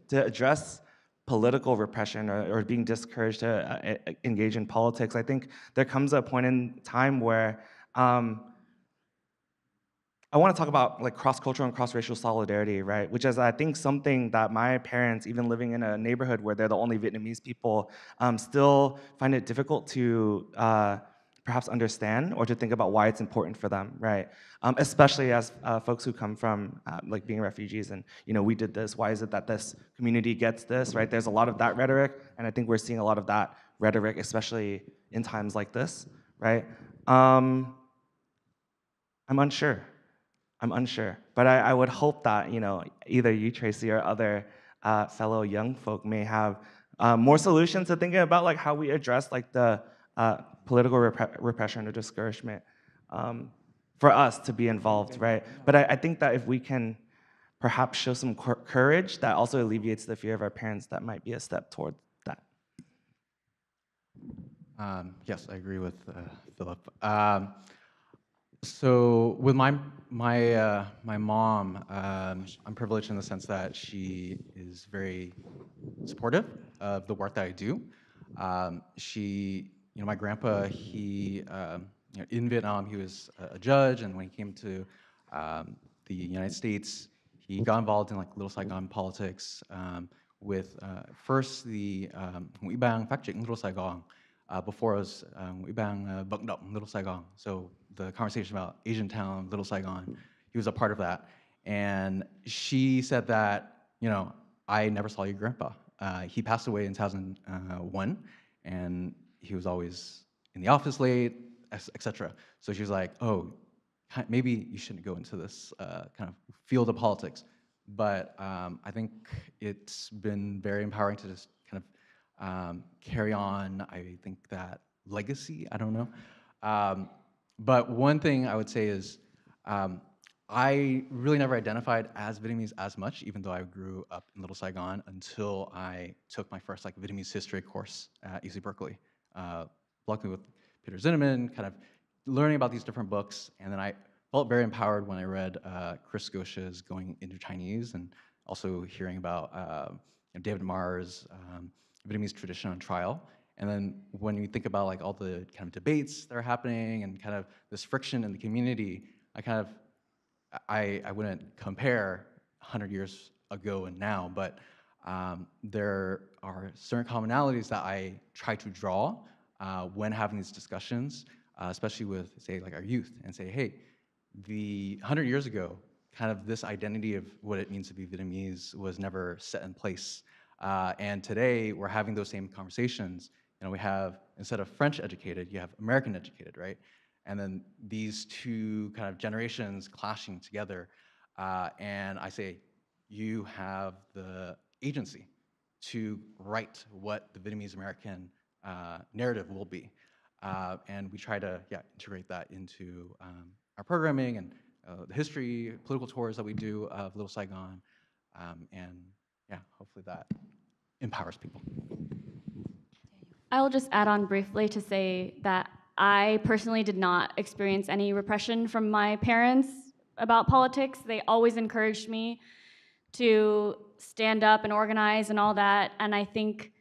to address political repression or being discouraged to engage in politics, I think there comes a point in time where I want to talk about like cross-cultural and cross-racial solidarity, right? Which is, I think, something that my parents, even living in a neighborhood where they're the only Vietnamese people, still find it difficult to perhaps understand or to think about why it's important for them, right? Especially as folks who come from like being refugees and, we did this, why is it that this community gets this, right? There's a lot of that rhetoric, and I think we're seeing a lot of that rhetoric, especially in times like this, right? I'm unsure. But I would hope that either you, Tracy, or other fellow young folk may have more solutions to thinking about like how we address like the political repression or discouragement for us to be involved, right? But I think that if we can perhaps show some courage that also alleviates the fear of our parents, that might be a step toward that. Yes, I agree with Philip. So with my mom, I'm privileged in the sense that she is very supportive of the work that I do. My grandpa, he, in Vietnam, he was a judge, and when he came to the United States, he got involved in like Little Saigon politics with first the Ủy ban phát triển Little Saigon. Before it was Ủy ban vận động Little Saigon. So the conversation about Asian Town, Little Saigon, he was a part of that. And she said that, I never saw your grandpa. He passed away in 2001, and he was always in the office late, etc. So she was like, oh, maybe you shouldn't go into this kind of field of politics. But I think it's been very empowering to just kind of carry on, I think, that legacy. I don't know. But one thing I would say is I really never identified as Vietnamese as much, even though I grew up in Little Saigon, until I took my first Vietnamese history course at UC Berkeley. Luckily with Peter Zinnemann, kind of learning about these different books, and then I felt very empowered when I read Chris Scotia's Going into Chinese, and also hearing about David Marr's Vietnamese tradition on trial. And then when you think about like all the kind of debates that are happening and kind of this friction in the community, I wouldn't compare 100 years ago and now, but there are certain commonalities that I try to draw when having these discussions, especially with, say, like our youth, and say, hey, the 100 years ago, kind of this identity of what it means to be Vietnamese was never set in place. And today, we're having those same conversations. We have, instead of French educated, you have American educated, right? and then these two kind of generations clashing together. And I say, you have the agency to write what the Vietnamese American narrative will be. And we try to integrate that into our programming and the history, political tours that we do of Little Saigon. And hopefully that empowers people. I'll just add on briefly to say that I personally did not experience any repression from my parents about politics. They always encouraged me to stand up and organize and all that, and I think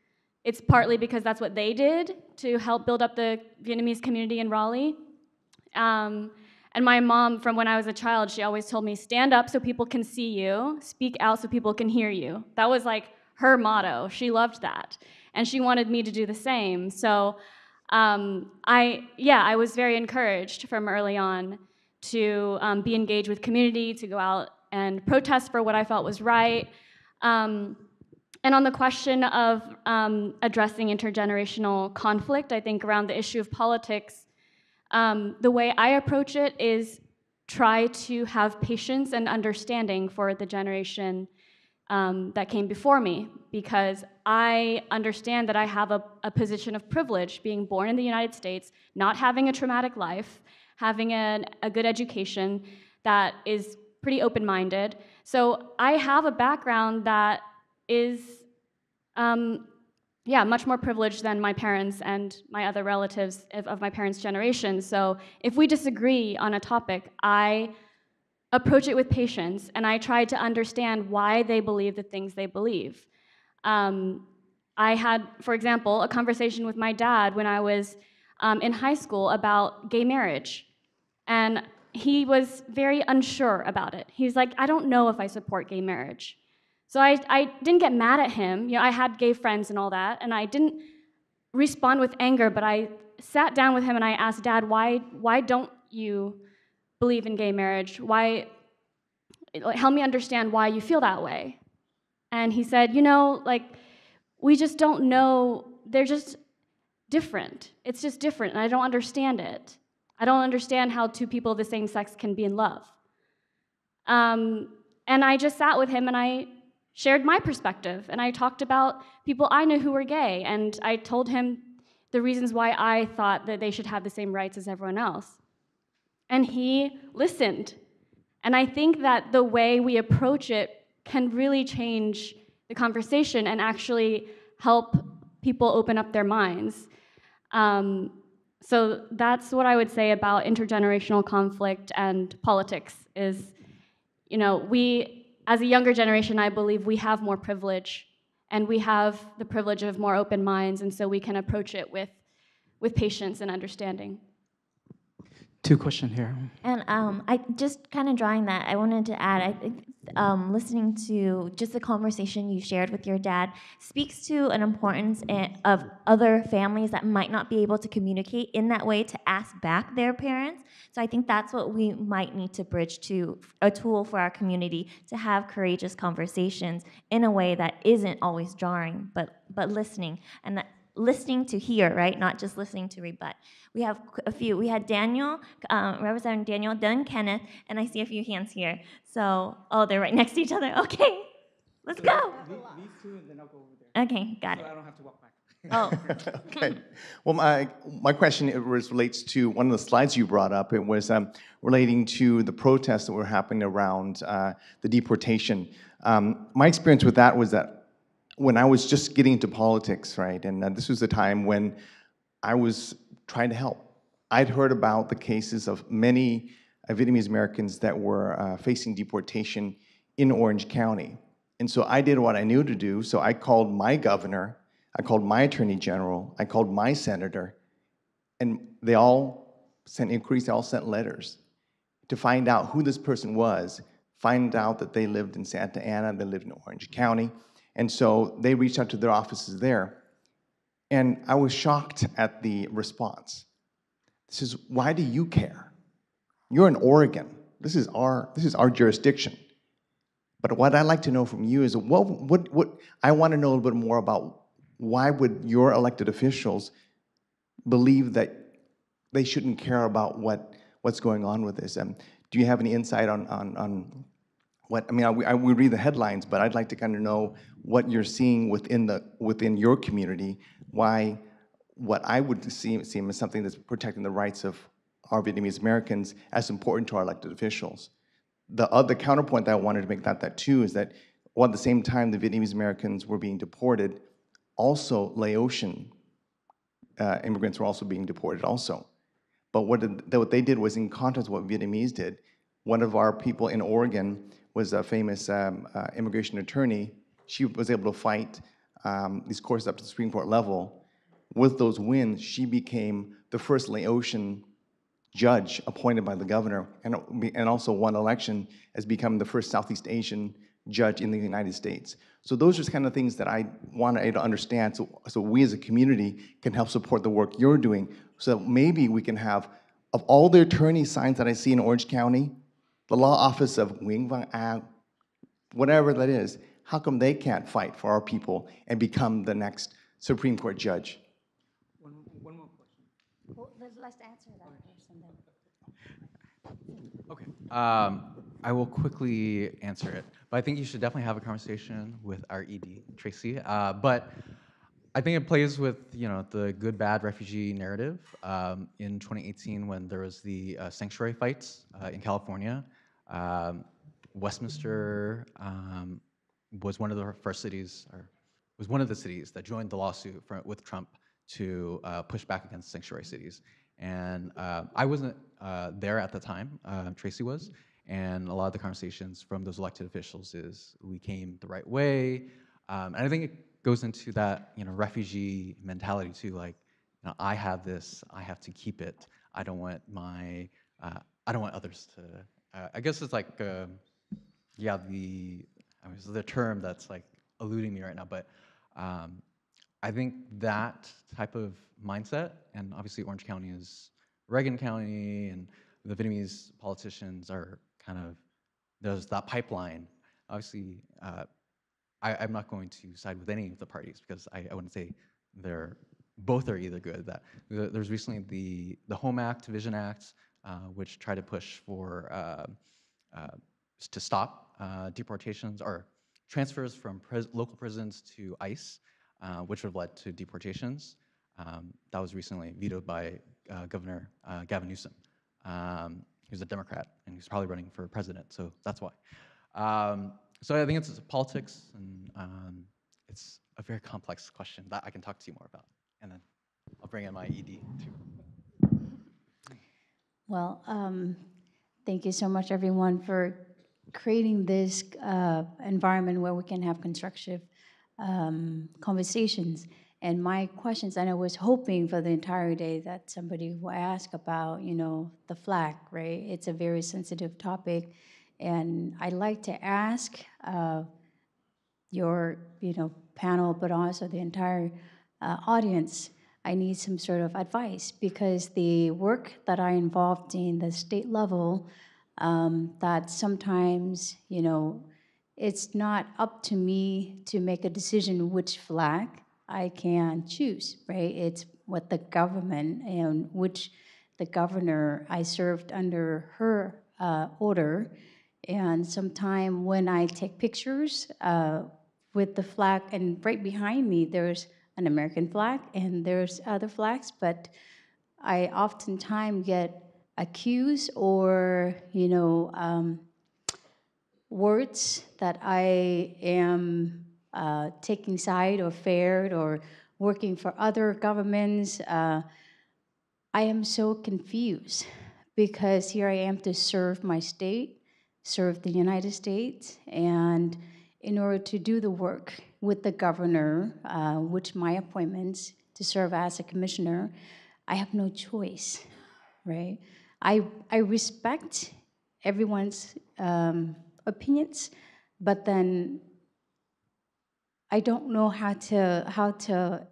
it's partly because that's what they did to help build up the Vietnamese community in Raleigh. And my mom, from when I was a child, she always told me, stand up so people can see you, speak out so people can hear you. That was like her motto. She loved that. And she wanted me to do the same. So I was very encouraged from early on to be engaged with community, to go out and protest for what I felt was right. And on the question of addressing intergenerational conflict, I think around the issue of politics, the way I approach it is try to have patience and understanding for the generation that came before me, because I understand that I have a position of privilege, being born in the United States, not having a traumatic life, having a good education that is pretty open-minded. So I have a background that is, much more privileged than my parents and my other relatives of my parents' generation. So if we disagree on a topic, I approach it with patience, and I try to understand why they believe the things they believe. I had, for example, a conversation with my dad when I was in high school about gay marriage, and he was very unsure about it. He's like, I don't know if I support gay marriage. So I didn't get mad at him. You know, I had gay friends and all that, and I didn't respond with anger, but I sat down with him and I asked, Dad, why don't you believe in gay marriage? Why, help me understand why you feel that way. And he said, we just don't know, they're just different. It's just different, and I don't understand it. I don't understand how two people of the same sex can be in love. And I just sat with him and I shared my perspective, and I talked about people I knew who were gay, and I told him the reasons why I thought that they should have the same rights as everyone else. And he listened. And I think that the way we approach it can really change the conversation and actually help people open up their minds. So that's what I would say about intergenerational conflict and politics is, we, as a younger generation, I believe we have more privilege, and we have the privilege of more open minds, and so we can approach it with patience and understanding. Two questions here. And I just kind of drawing that, I wanted to add, I think listening to just the conversation you shared with your dad speaks to an importance of other families that might not be able to communicate in that way to ask back their parents. So I think that's what we might need to bridge to, a tool for our community to have courageous conversations in a way that isn't always jarring, but listening. And that listening to hear, right? Not just listening to rebut. We have a few. We had Daniel, Representative Daniel, then Kenneth, and I see a few hands here. So, they're right next to each other. Okay, let's go. These two, and then I'll go over there. Okay, got it. So I don't have to walk back. Oh. Okay. Well, my question relates to one of the slides you brought up. It was relating to the protests that were happening around the deportation. My experience with that was that when I was just getting into politics, right, and this was the time when I was trying to help. I'd heard about the cases of many Vietnamese Americans that were facing deportation in Orange County. And so I did what I knew to do. So I called my governor, I called my attorney general, I called my senator, and they all sent inquiries, they all sent letters to find out who this person was, find out that they lived in Santa Ana, they lived in Orange County. And so they reached out to their offices there. And I was shocked at the response. This is, why do you care? You're in Oregon. This is our jurisdiction. But what I'd like to know from you is, what I want to know a little bit more about why would your elected officials believe that they shouldn't care about what's going on with this. Do you have any insight on what, I mean, we read the headlines, but I'd like to kind of know what you're seeing within your community, why what I would seem as something that's protecting the rights of our Vietnamese Americans as important to our elected officials. The other counterpoint that I wanted to make that too is that while at the same time the Vietnamese Americans were being deported, also Laotian immigrants were also being deported also. But what they did was in contrast to what Vietnamese did. One of our people in Oregon was a famous immigration attorney. She was able to fight these courses up to the Supreme Court level. With those wins, she became the first Laotian judge appointed by the governor, and also won election as becoming the first Southeast Asian judge in the United States. So those are the kind of things that I want to understand, so we as a community can help support the work you're doing, so that maybe we can have, of all the attorney signs that I see in Orange County, the law office of Nguyen Van An, whatever that is, how come they can't fight for our people and become the next Supreme Court judge? One more question. Well, let's answer that first and then. Okay. I will quickly answer it, but I think you should definitely have a conversation with our ED, Tracy. But I think it plays with the good-bad refugee narrative. In 2018, when there was the sanctuary fights in California, Westminster was one of the first cities, or was one of the cities that joined the lawsuit with Trump to push back against sanctuary cities. And I wasn't there at the time, Tracy was, and a lot of the conversations from those elected officials is we came the right way. And I think it goes into that refugee mentality too, like I have this, I have to keep it. I don't want I don't want others to. I guess it's like yeah, the term that's like eluding me right now, but I think that type of mindset, and obviously Orange County is Reagan County, and the Vietnamese politicians are kind of, there's that pipeline. Obviously, I'm not going to side with any of the parties because I wouldn't say both are either good. There's recently the Home Act, Vision Act, which try to push for to stop deportations or transfers from local prisons to ICE, which would have led to deportations. That was recently vetoed by Governor Gavin Newsom. He's a Democrat, and he's probably running for president, so that's why. So I think it's politics, and it's a very complex question that I can talk to you more about. And then I'll bring in my ED, too. Well, thank you so much, everyone, for creating this environment where we can have constructive conversations. And my questions, and I was hoping for the entire day that somebody will ask about, the flag, right? It's a very sensitive topic. And I'd like to ask your, panel, but also the entire audience, I need some sort of advice, because the work that I involved in the state level, that sometimes, it's not up to me to make a decision which flag I can choose, right? It's what the government, and which the governor, I served under her order. And sometime when I take pictures with the flag, and right behind me there's an American flag and there's other flags, but I oftentimes get accused or, words that I am taking side or fair or working for other governments. I am so confused because here I am to serve my state, serve the United States, and in order to do the work with the governor, which my appointments to serve as a commissioner, I have no choice, right? I respect everyone's opinions, but then I don't know how to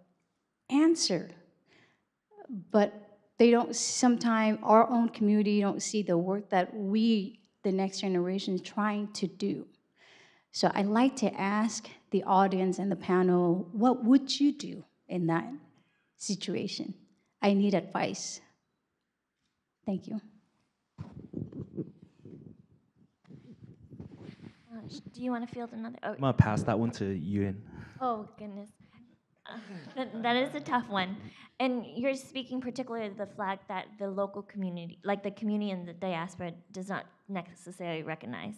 answer. But they don't, sometimes our own community don't see the work that we, the next generation, is trying to do. So I'd like to ask the audience and the panel, what would you do in that situation? I need advice. Thank you. Do you want to field another? Oh, I'm gonna pass that one to Ewan. oh goodness. That is a tough one. And you're speaking particularly of the flag that the local community, like the community in the diaspora, does not necessarily recognize.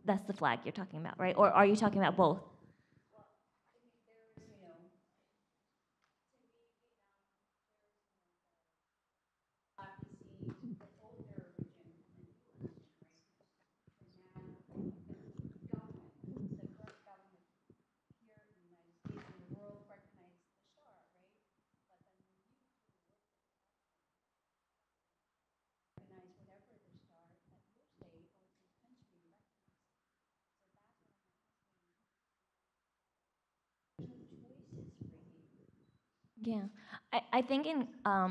That's the flag you're talking about, right? Or are you talking about both? Yeah, I think in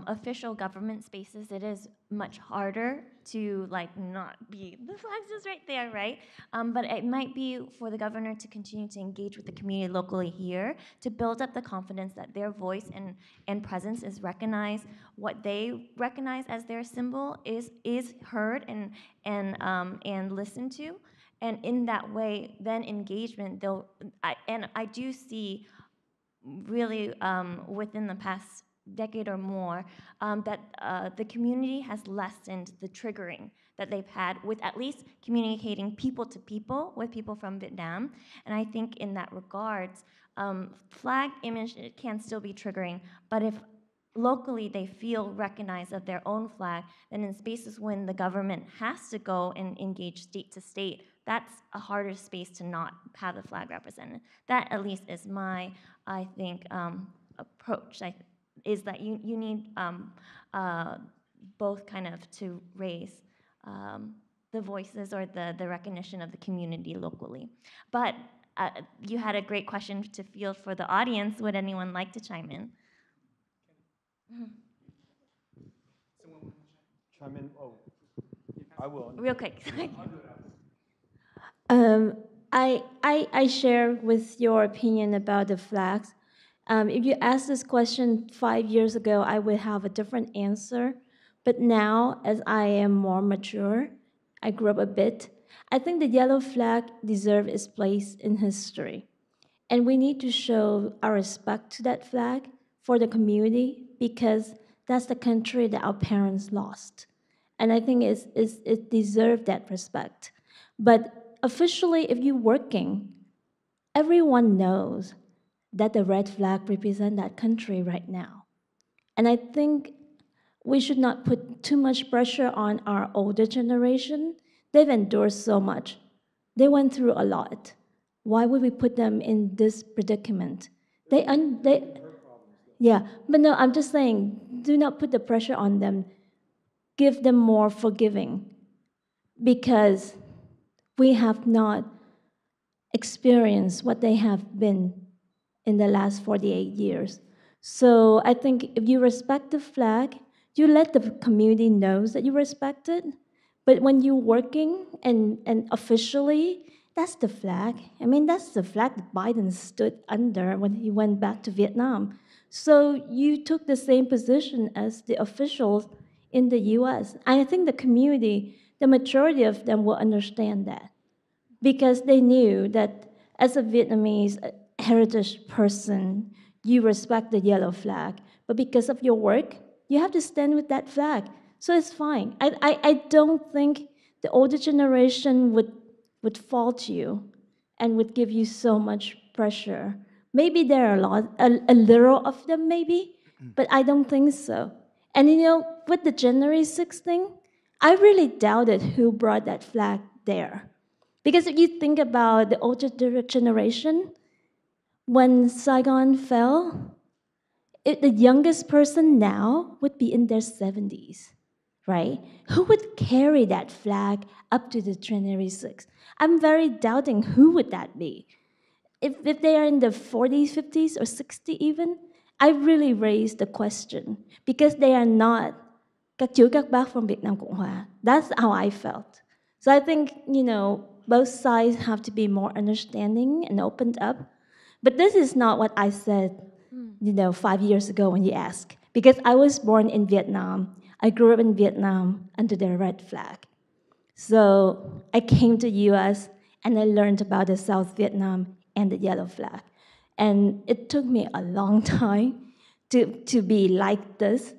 official government spaces, it is much harder to like not be, the flag's just right there, right? But it might be for the governor to continue to engage with the community locally here to build up the confidence that their voice and presence is recognized, what they recognize as their symbol is heard and listened to. And in that way, then engagement, I do see really within the past decade or more, that the community has lessened the triggering that they've had with at least communicating people to people with people from Vietnam. And I think in that regards, flag image, it can still be triggering, but if locally they feel recognized of their own flag, then in spaces when the government has to go and engage state to state, that's a harder space to not have the flag represented. That at least is my, I think, approach, is that you need both kind of to raise the voices or the recognition of the community locally. But you had a great question to field for the audience. Would anyone like to chime in? Chime in. Oh, I will. Real quick. I share with your opinion about the flags. If you asked this question 5 years ago, I would have a different answer. But now, as I am more mature, I grew up a bit, I think the yellow flag deserves its place in history. And we need to show our respect to that flag for the community because that's the country that our parents lost. And I think it deserves that respect. But officially, if you're working, everyone knows that the red flag represents that country right now. And I think we should not put too much pressure on our older generation. They've endured so much. They went through a lot. Why would we put them in this predicament? Yeah, but no, I'm just saying, do not put the pressure on them. Give them more forgiving because we have not experienced what they have been in the last 48 years. So I think if you respect the flag, you let the community know that you respect it. But when you're working and officially, that's the flag. I mean, that's the flag that Biden stood under when he went back to Vietnam. So you took the same position as the officials in the US. And I think the community, the majority of them will understand that because they knew that as a Vietnamese heritage person, you respect the yellow flag. But because of your work, you have to stand with that flag. So it's fine. I don't think the older generation would fault you and would give you so much pressure. Maybe there are a little of them maybe, but I don't think so. And you know, with the January 6th thing, I really doubted who brought that flag there. Because if you think about the older generation, when Saigon fell, the youngest person now would be in their 70s, right? Who would carry that flag up to the January 6th? I'm very doubting who would that be. If they are in the 40s, 50s, or 60s even, I really raise the question because they are not các chú các bác from Vietnam Cộng Hòa. That's how I felt. So I think, you know, both sides have to be more understanding and opened up. But this is not what I said, you know, 5 years ago when you asked. Because I was born in Vietnam. I grew up in Vietnam under the red flag. So I came to US and I learned about the South Vietnam and the yellow flag. And it took me a long time to be like this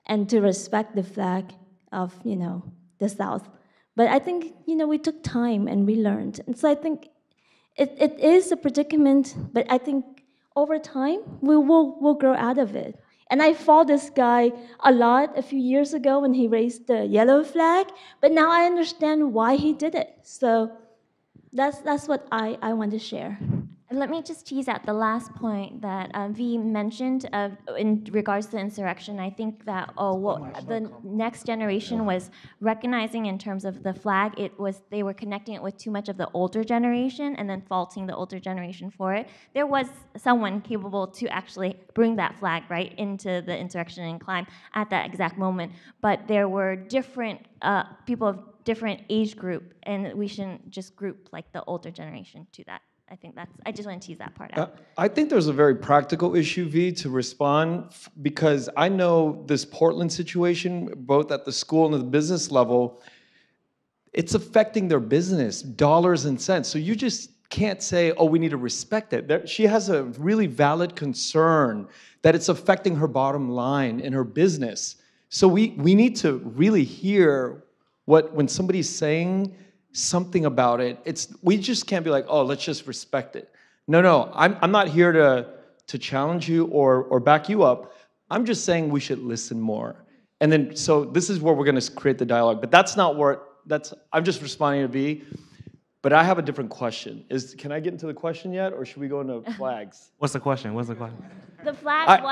and to respect the flag of, the South. But I think, we took time and we learned. And so I think it is a predicament, but I think over time, we'll grow out of it. And I fought this guy a lot a few years ago when he raised the yellow flag, but now I understand why he did it. So that's what I want to share. And let me just tease out the last point that V mentioned in regards to insurrection. I think that what the next generation was recognizing in terms of the flag, they were connecting it with too much of the older generation and then faulting the older generation for it. There was someone capable to actually bring that flag right into the insurrection and climb at that exact moment, but there were different people of different age group, and we shouldn't just group like the older generation to that. I just want to tease that part out. I think there's a very practical issue, V, to respond, because I know this Portland situation, both at the school and at the business level, it's affecting their business, dollars and cents. So you just can't say, oh, we need to respect it. She has a really valid concern that it's affecting her bottom line in her business. So we need to really hear when somebody's saying something about it, we just can't be like, oh, let's just respect it. No, I'm not here to challenge you or back you up. I'm just saying we should listen more. And then, so this is where we're gonna create the dialogue, but that's not where, I'm just responding to V, but I have a different question. Can I get into the question yet, or should we go into flags? What's the question? The flag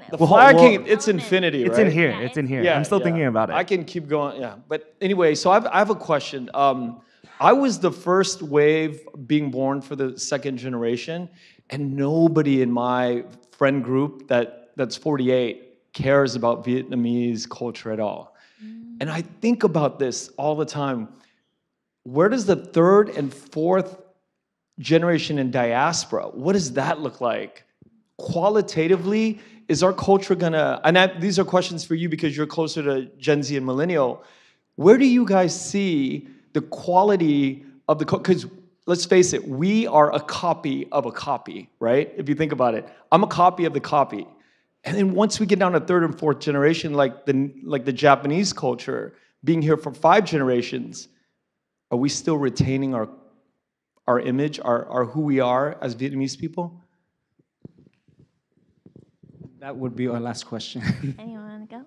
the flag, it's infinity, right? It's in here, it's in here. Yeah, I'm still thinking about it. I can keep going, yeah. But anyway, so I have a question. I was the first wave being born for the second generation, and nobody in my friend group that's 48 cares about Vietnamese culture at all. And I think about this all the time. Where does the third and fourth generation in diaspora, what does that look like? Qualitatively, is our culture gonna, these are questions for you because you're closer to Gen Z and millennial, where do you guys see the quality of the, because let's face it, we are a copy of a copy, right? If you think about it, I'm a copy of the copy. And then once we get down to third and fourth generation, like the Japanese culture, being here for 5 generations, are we still retaining our image, our who we are as Vietnamese people? That would be our last question. Anyone want to go?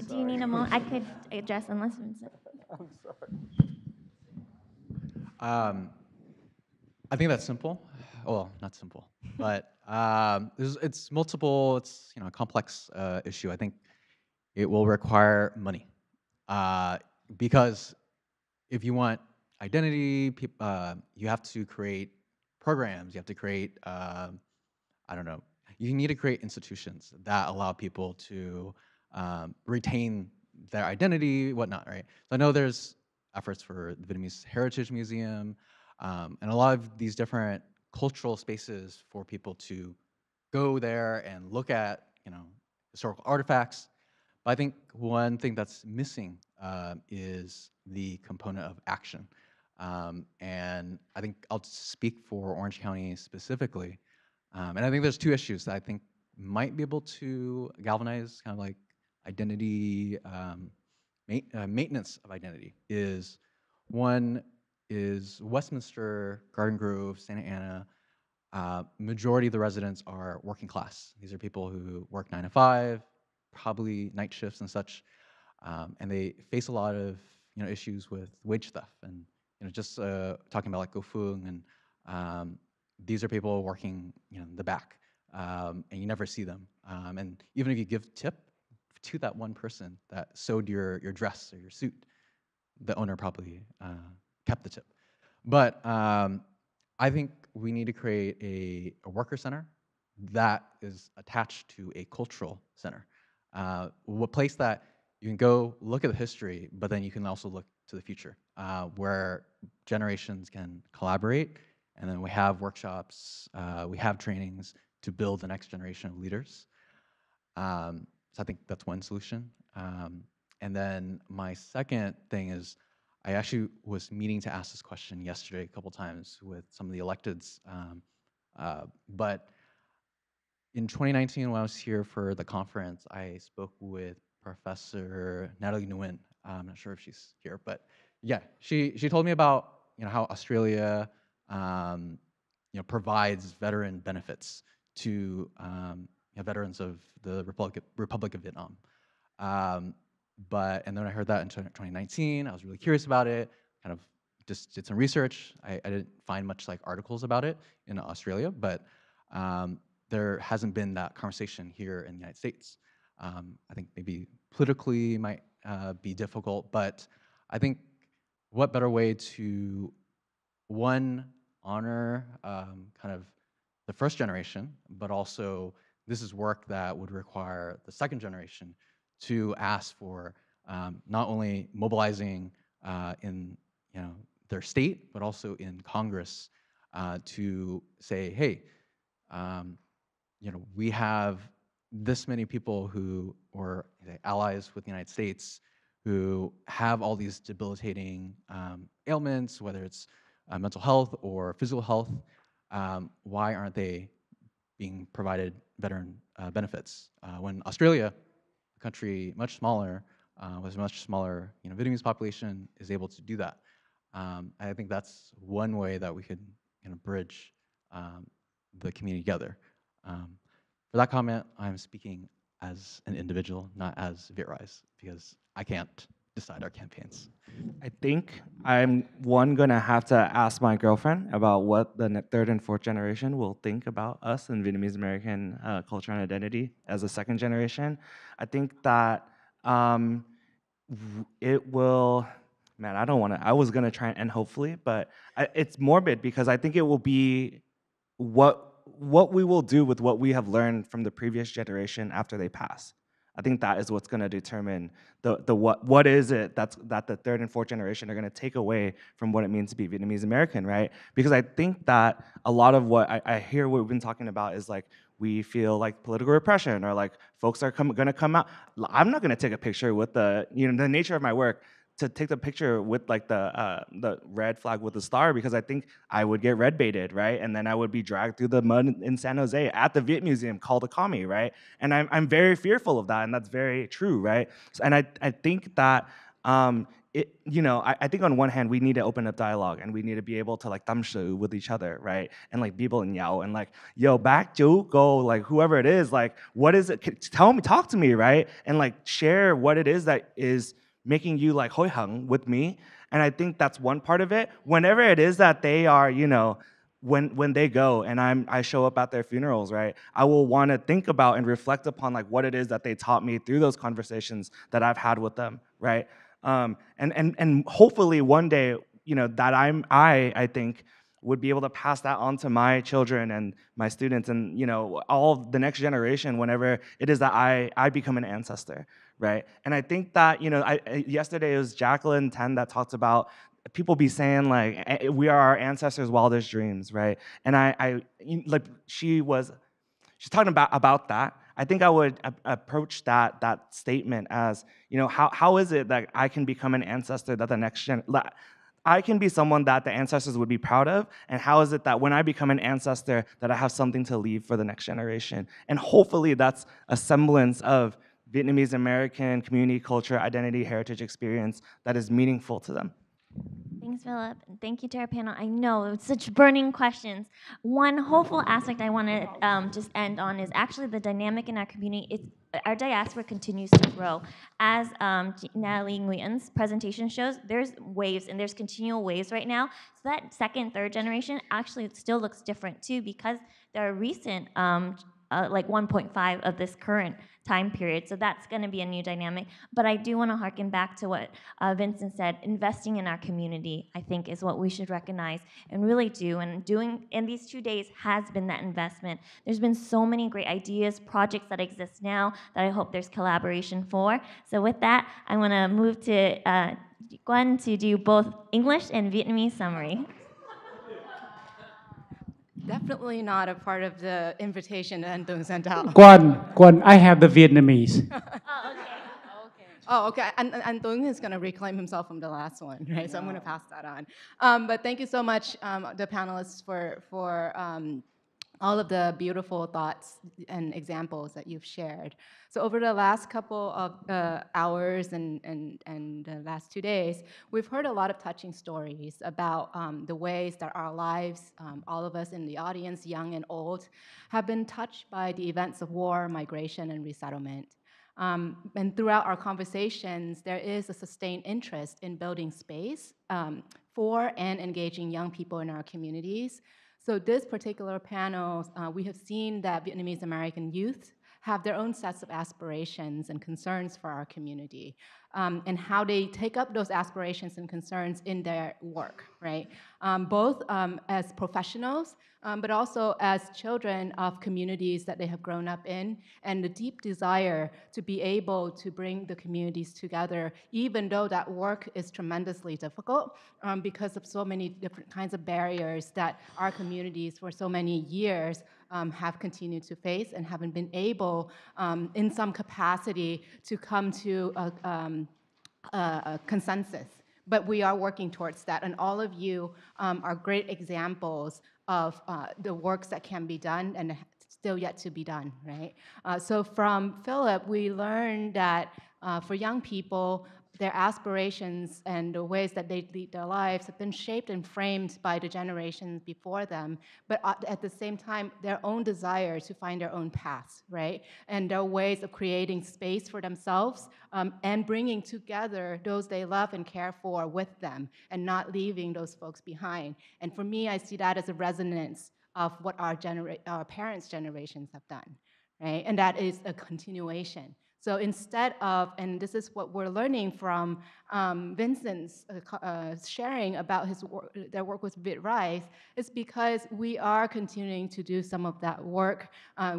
Do you need a moment? I could address unless Vincent. I'm sorry. I think that's simple. Well, not simple, but it's multiple. It's a complex issue. I think it will require money because if you want identity, you have to create programs. You have to create I don't know. You need to create institutions that allow people to retain their identity, whatnot, right? So I know there's efforts for the Vietnamese Heritage Museum and a lot of these different cultural spaces for people to go there and look at, historical artifacts. But I think one thing that's missing is the component of action. And I think I'll speak for Orange County specifically. And I think there's 2 issues that I think might be able to galvanize kind of like identity, maintenance of identity. One is Westminster, Garden Grove, Santa Ana. Majority of the residents are working class. These are people who work 9 to 5, probably night shifts and such, and they face a lot of issues with wage theft and just talking about like Go Fung and these are people working in the back, and you never see them. And even if you give tip to that one person that sewed your dress or your suit, the owner probably kept the tip. But I think we need to create a worker center that is attached to a cultural center. A place that you can go look at the history, but then you can also look to the future, where generations can collaborate. And then we have workshops, we have trainings to build the next generation of leaders. So I think that's one solution. And then my second thing is, I actually was meaning to ask this question yesterday a couple times with some of the electeds, but in 2019, when I was here for the conference, I spoke with Professor Natalie Nguyen. I'm not sure if she's here, but yeah, she told me about how Australia provides veteran benefits to veterans of the Republic of Vietnam. And then I heard that in 2019. I was really curious about it. Kind of just did some research. I didn't find much like articles about it in Australia, but there hasn't been that conversation here in the United States. I think maybe politically might be difficult, but I think what better way to, one, honor kind of the first generation, but also this is work that would require the second generation to ask for not only mobilizing in their state, but also in Congress to say, hey, we have this many people who are allies with the United States who have all these debilitating ailments, whether it's mental health or physical health. Why aren't they being provided veteran benefits? When Australia, a country much smaller, with a much smaller Vietnamese population, is able to do that. I think that's one way that we could bridge the community together. For that comment, I'm speaking as an individual, not as VitRise, because I can't decide our campaigns. I think I'm gonna have to ask my girlfriend about what the third and fourth generation will think about us and Vietnamese American culture and identity as a second generation. I think that it will. Man, I don't want to. I was gonna try and end hopefully, but it's morbid because I think it will be what we will do with what we have learned from the previous generation after they pass. I think that is what's going to determine the what is it that the third and fourth generation are going to take away from what it means to be Vietnamese American, right? Because I think that a lot of what I hear what we've been talking about is like we feel like political repression or like folks are going to come out. I'm not going to take a picture with the nature of my work to take the picture with like the red flag with the star because I think I would get red baited, right? And then I would be dragged through the mud in San Jose at the Viet Museum called a commie, right? And I'm very fearful of that, and that's very true, right? So, and I think that I think on one hand we need to open up dialogue and we need to be able to like tâm sự with each other, right? And like people in Yao and like yo back chú go like whoever it is like what is it? Talk to me, right? And like share what it is that is making you like hoi hung with me. And I think that's one part of it. Whenever it is that they are, when they go and I show up at their funerals, right, I will want to think about and reflect upon like what it is that they taught me through those conversations that I've had with them, right? And hopefully one day, that I think would be able to pass that on to my children and my students and all the next generation whenever it is that I become an ancestor, right? And I think that yesterday it was Jacqueline 10 that talked about people be saying like we are our ancestors' wildest dreams, right? And she's talking about that. I think I would approach that statement as how is it that I can become an ancestor that the next I can be someone that the ancestors would be proud of, and how is it that when I become an ancestor that I have something to leave for the next generation? And hopefully that's a semblance of Vietnamese American community, culture, identity, heritage experience that is meaningful to them. Thanks, Philip, and thank you to our panel. I know, it's such burning questions. One hopeful aspect I want to just end on is actually the dynamic in our community. Our diaspora continues to grow. As Natalie Nguyen's presentation shows, there's waves, and there's continual waves right now. So that second, third generation actually still looks different too, because there are recent, like 1.5 of this current time period. So that's going to be a new dynamic. But I do want to harken back to what Vincent said. Investing in our community, I think, is what we should recognize and really do. And doing in these 2 days has been that investment. There's been so many great ideas, projects that exist now that I hope there's collaboration for. So with that, I want to move to Gwen to do both English and Vietnamese summary. definitely not a part of the invitation to Antung Santao. Kwan, I have the Vietnamese. Oh, okay. And Tung is going to reclaim himself from the last one, right? So I'm going to pass that on. But thank you so much, the panelists, for all of the beautiful thoughts and examples that you've shared. So over the last couple of hours and the last 2 days, we've heard a lot of touching stories about the ways that our lives, all of us in the audience, young and old, have been touched by the events of war, migration, and resettlement. And throughout our conversations, there is a sustained interest in building space for and engaging young people in our communities. So this particular panel, we have seen that Vietnamese American youth have their own sets of aspirations and concerns for our community, and how they take up those aspirations and concerns in their work, right? Both as professionals, but also as children of communities that they have grown up in, and the deep desire to be able to bring the communities together, even though that work is tremendously difficult because of so many different kinds of barriers that our communities for so many years have continued to face and haven't been able, in some capacity, to come to a consensus. But we are working towards that, and all of you are great examples of the works that can be done and still yet to be done, right? So from Philip, we learned that for young people, their aspirations and the ways that they lead their lives have been shaped and framed by the generations before them, but at the same time, their own desire to find their own paths, right? And their ways of creating space for themselves and bringing together those they love and care for with them and not leaving those folks behind. And for me, I see that as a resonance of what our parents' generations have done, right? And that is a continuation. So instead of, and this is what we're learning from Vincent's sharing about their work with VitRise, is because we are continuing to do some of that work.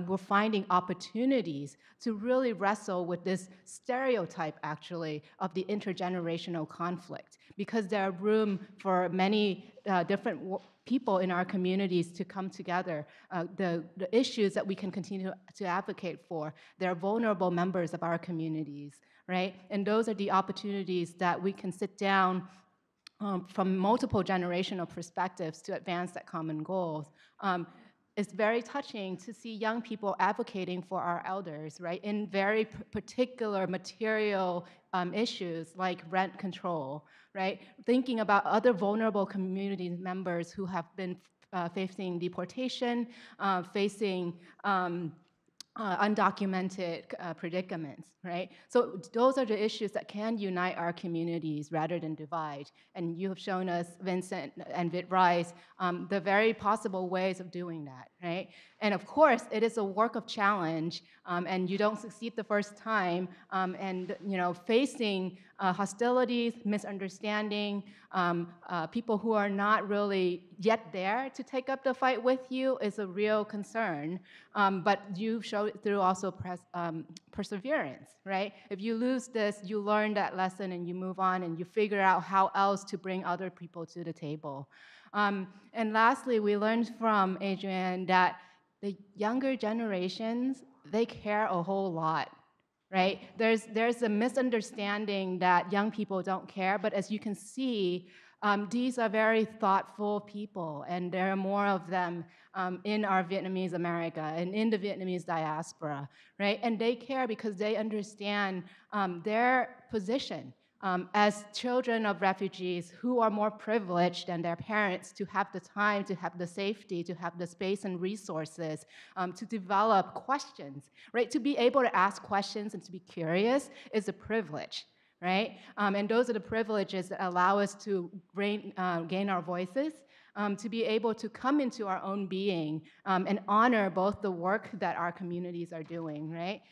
We're finding opportunities to really wrestle with this stereotype, actually, of the intergenerational conflict, because there are room for many different people in our communities to come together, the issues that we can continue to advocate for. They're vulnerable members of our communities, right? And those are the opportunities that we can sit down from multiple generational perspectives to advance that common goals. It's very touching to see young people advocating for our elders, right, in very particular material issues like rent control, right? Thinking about other vulnerable community members who have been facing deportation, facing undocumented predicaments, right? So those are the issues that can unite our communities rather than divide. And you have shown us, Vincent and VitRise, the very possible ways of doing that, right? And of course, it is a work of challenge, and you don't succeed the first time. And facing hostilities, misunderstanding, people who are not really yet there to take up the fight with you is a real concern. But you show it through also perseverance, right? If you lose this, you learn that lesson and you move on and you figure out how else to bring other people to the table. And lastly, we learned from Adrienne that the younger generations, they care a whole lot, right? There's a misunderstanding that young people don't care, but as you can see, these are very thoughtful people, and there are more of them in our Vietnamese America and in the Vietnamese diaspora, right? And they care because they understand their position as children of refugees who are more privileged than their parents to have the time, to have the safety, to have the space and resources to develop questions, right? To be able to ask questions and to be curious is a privilege, right? And those are the privileges that allow us to gain our voices, to be able to come into our own being and honor both the work that our communities are doing, right?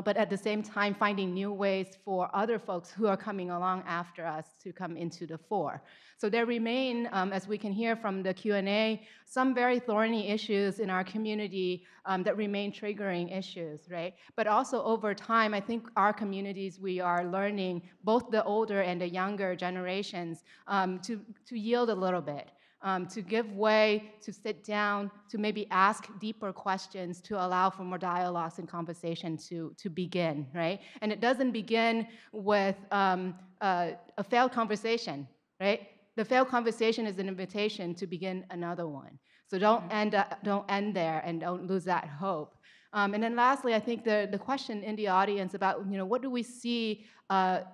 But at the same time, finding new ways for other folks who are coming along after us to come into the fore. So there remain, as we can hear from the Q&A, some very thorny issues in our community that remain triggering issues, right? But also over time, I think our communities, we are learning, both the older and the younger generations, to yield a little bit. to give way, to sit down, to maybe ask deeper questions, to allow for more dialogues and conversation to begin, right? And it doesn't begin with a failed conversation, right? The failed conversation is an invitation to begin another one. So don't end there and don't lose that hope. And then lastly, I think the question in the audience about, what do we see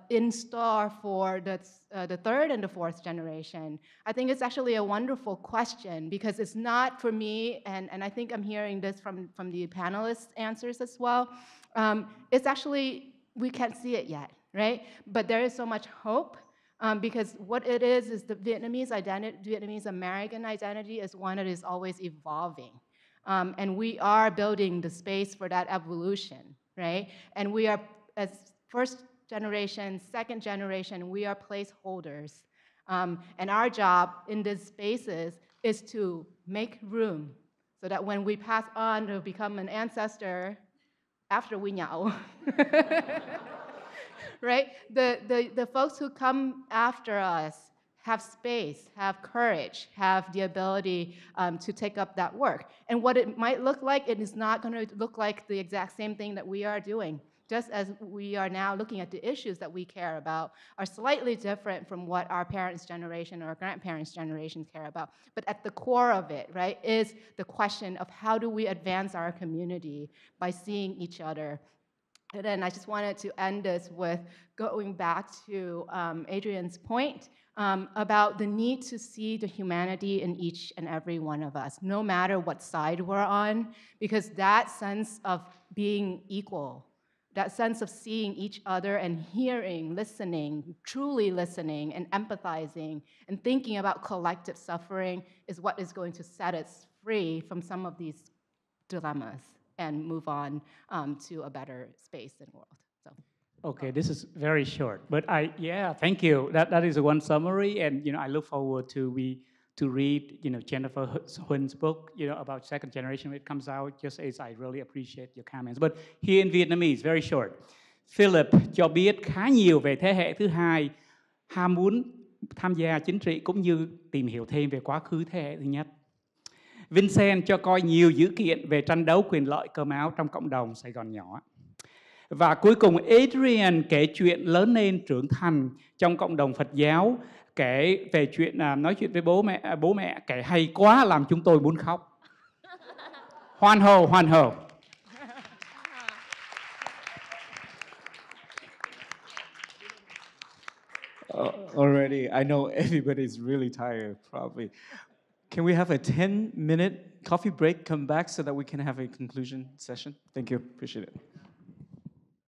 in store for the third and the fourth generation? I think it's actually a wonderful question because it's not for me, and I think I'm hearing this from the panelists' answers as well. It's actually, we can't see it yet, right? But there is so much hope. Because what it is the Vietnamese identity, Vietnamese American identity is one that is always evolving. And we are building the space for that evolution, right? And we are, as first generation, second generation, we are placeholders. And our job in these spaces is to make room so that when we pass on to become an ancestor after we know, right? The folks who come after us have space, have courage, have the ability to take up that work. And what it might look like, it is not going to look like the exact same thing that we are doing. Just as we are now looking at the issues that we care about are slightly different from what our parents' generation or grandparents' generation care about. But at the core of it, right, is the question of how do we advance our community by seeing each other. And then I just wanted to end this with going back to Adrian's point about the need to see the humanity in each and every one of us, no matter what side we're on, because that sense of being equal, that sense of seeing each other and hearing, listening, truly listening and empathizing and thinking about collective suffering is what is going to set us free from some of these dilemmas and move on to a better space and world. So. Okay, this is very short, but thank you. That is one summary, and I look forward to read Jennifer Huyn's book about second generation when it comes out. Just as I really appreciate your comments. But here in Vietnamese, very short. Philip cho biết khá nhiều về thế hệ thứ hai, ham muốn tham gia chính trị cũng như tìm hiểu thêm về quá khứ thế hệ thứ nhất. Vincent cho coi nhiều dữ kiện về tranh đấu quyền lợi cơm áo trong cộng đồng Sài Gòn nhỏ. Và cuối cùng Adrian kể chuyện lớn lên trưởng thành trong cộng đồng Phật giáo, kể về chuyện nói chuyện với bố mẹ kể hay quá làm chúng tôi muốn khóc. Hoan hô, hoan hô. Already, I know everybody's really tired, probably. Can we have a 10-minute coffee break, come back so that we can have a conclusion session? Thank you, appreciate it.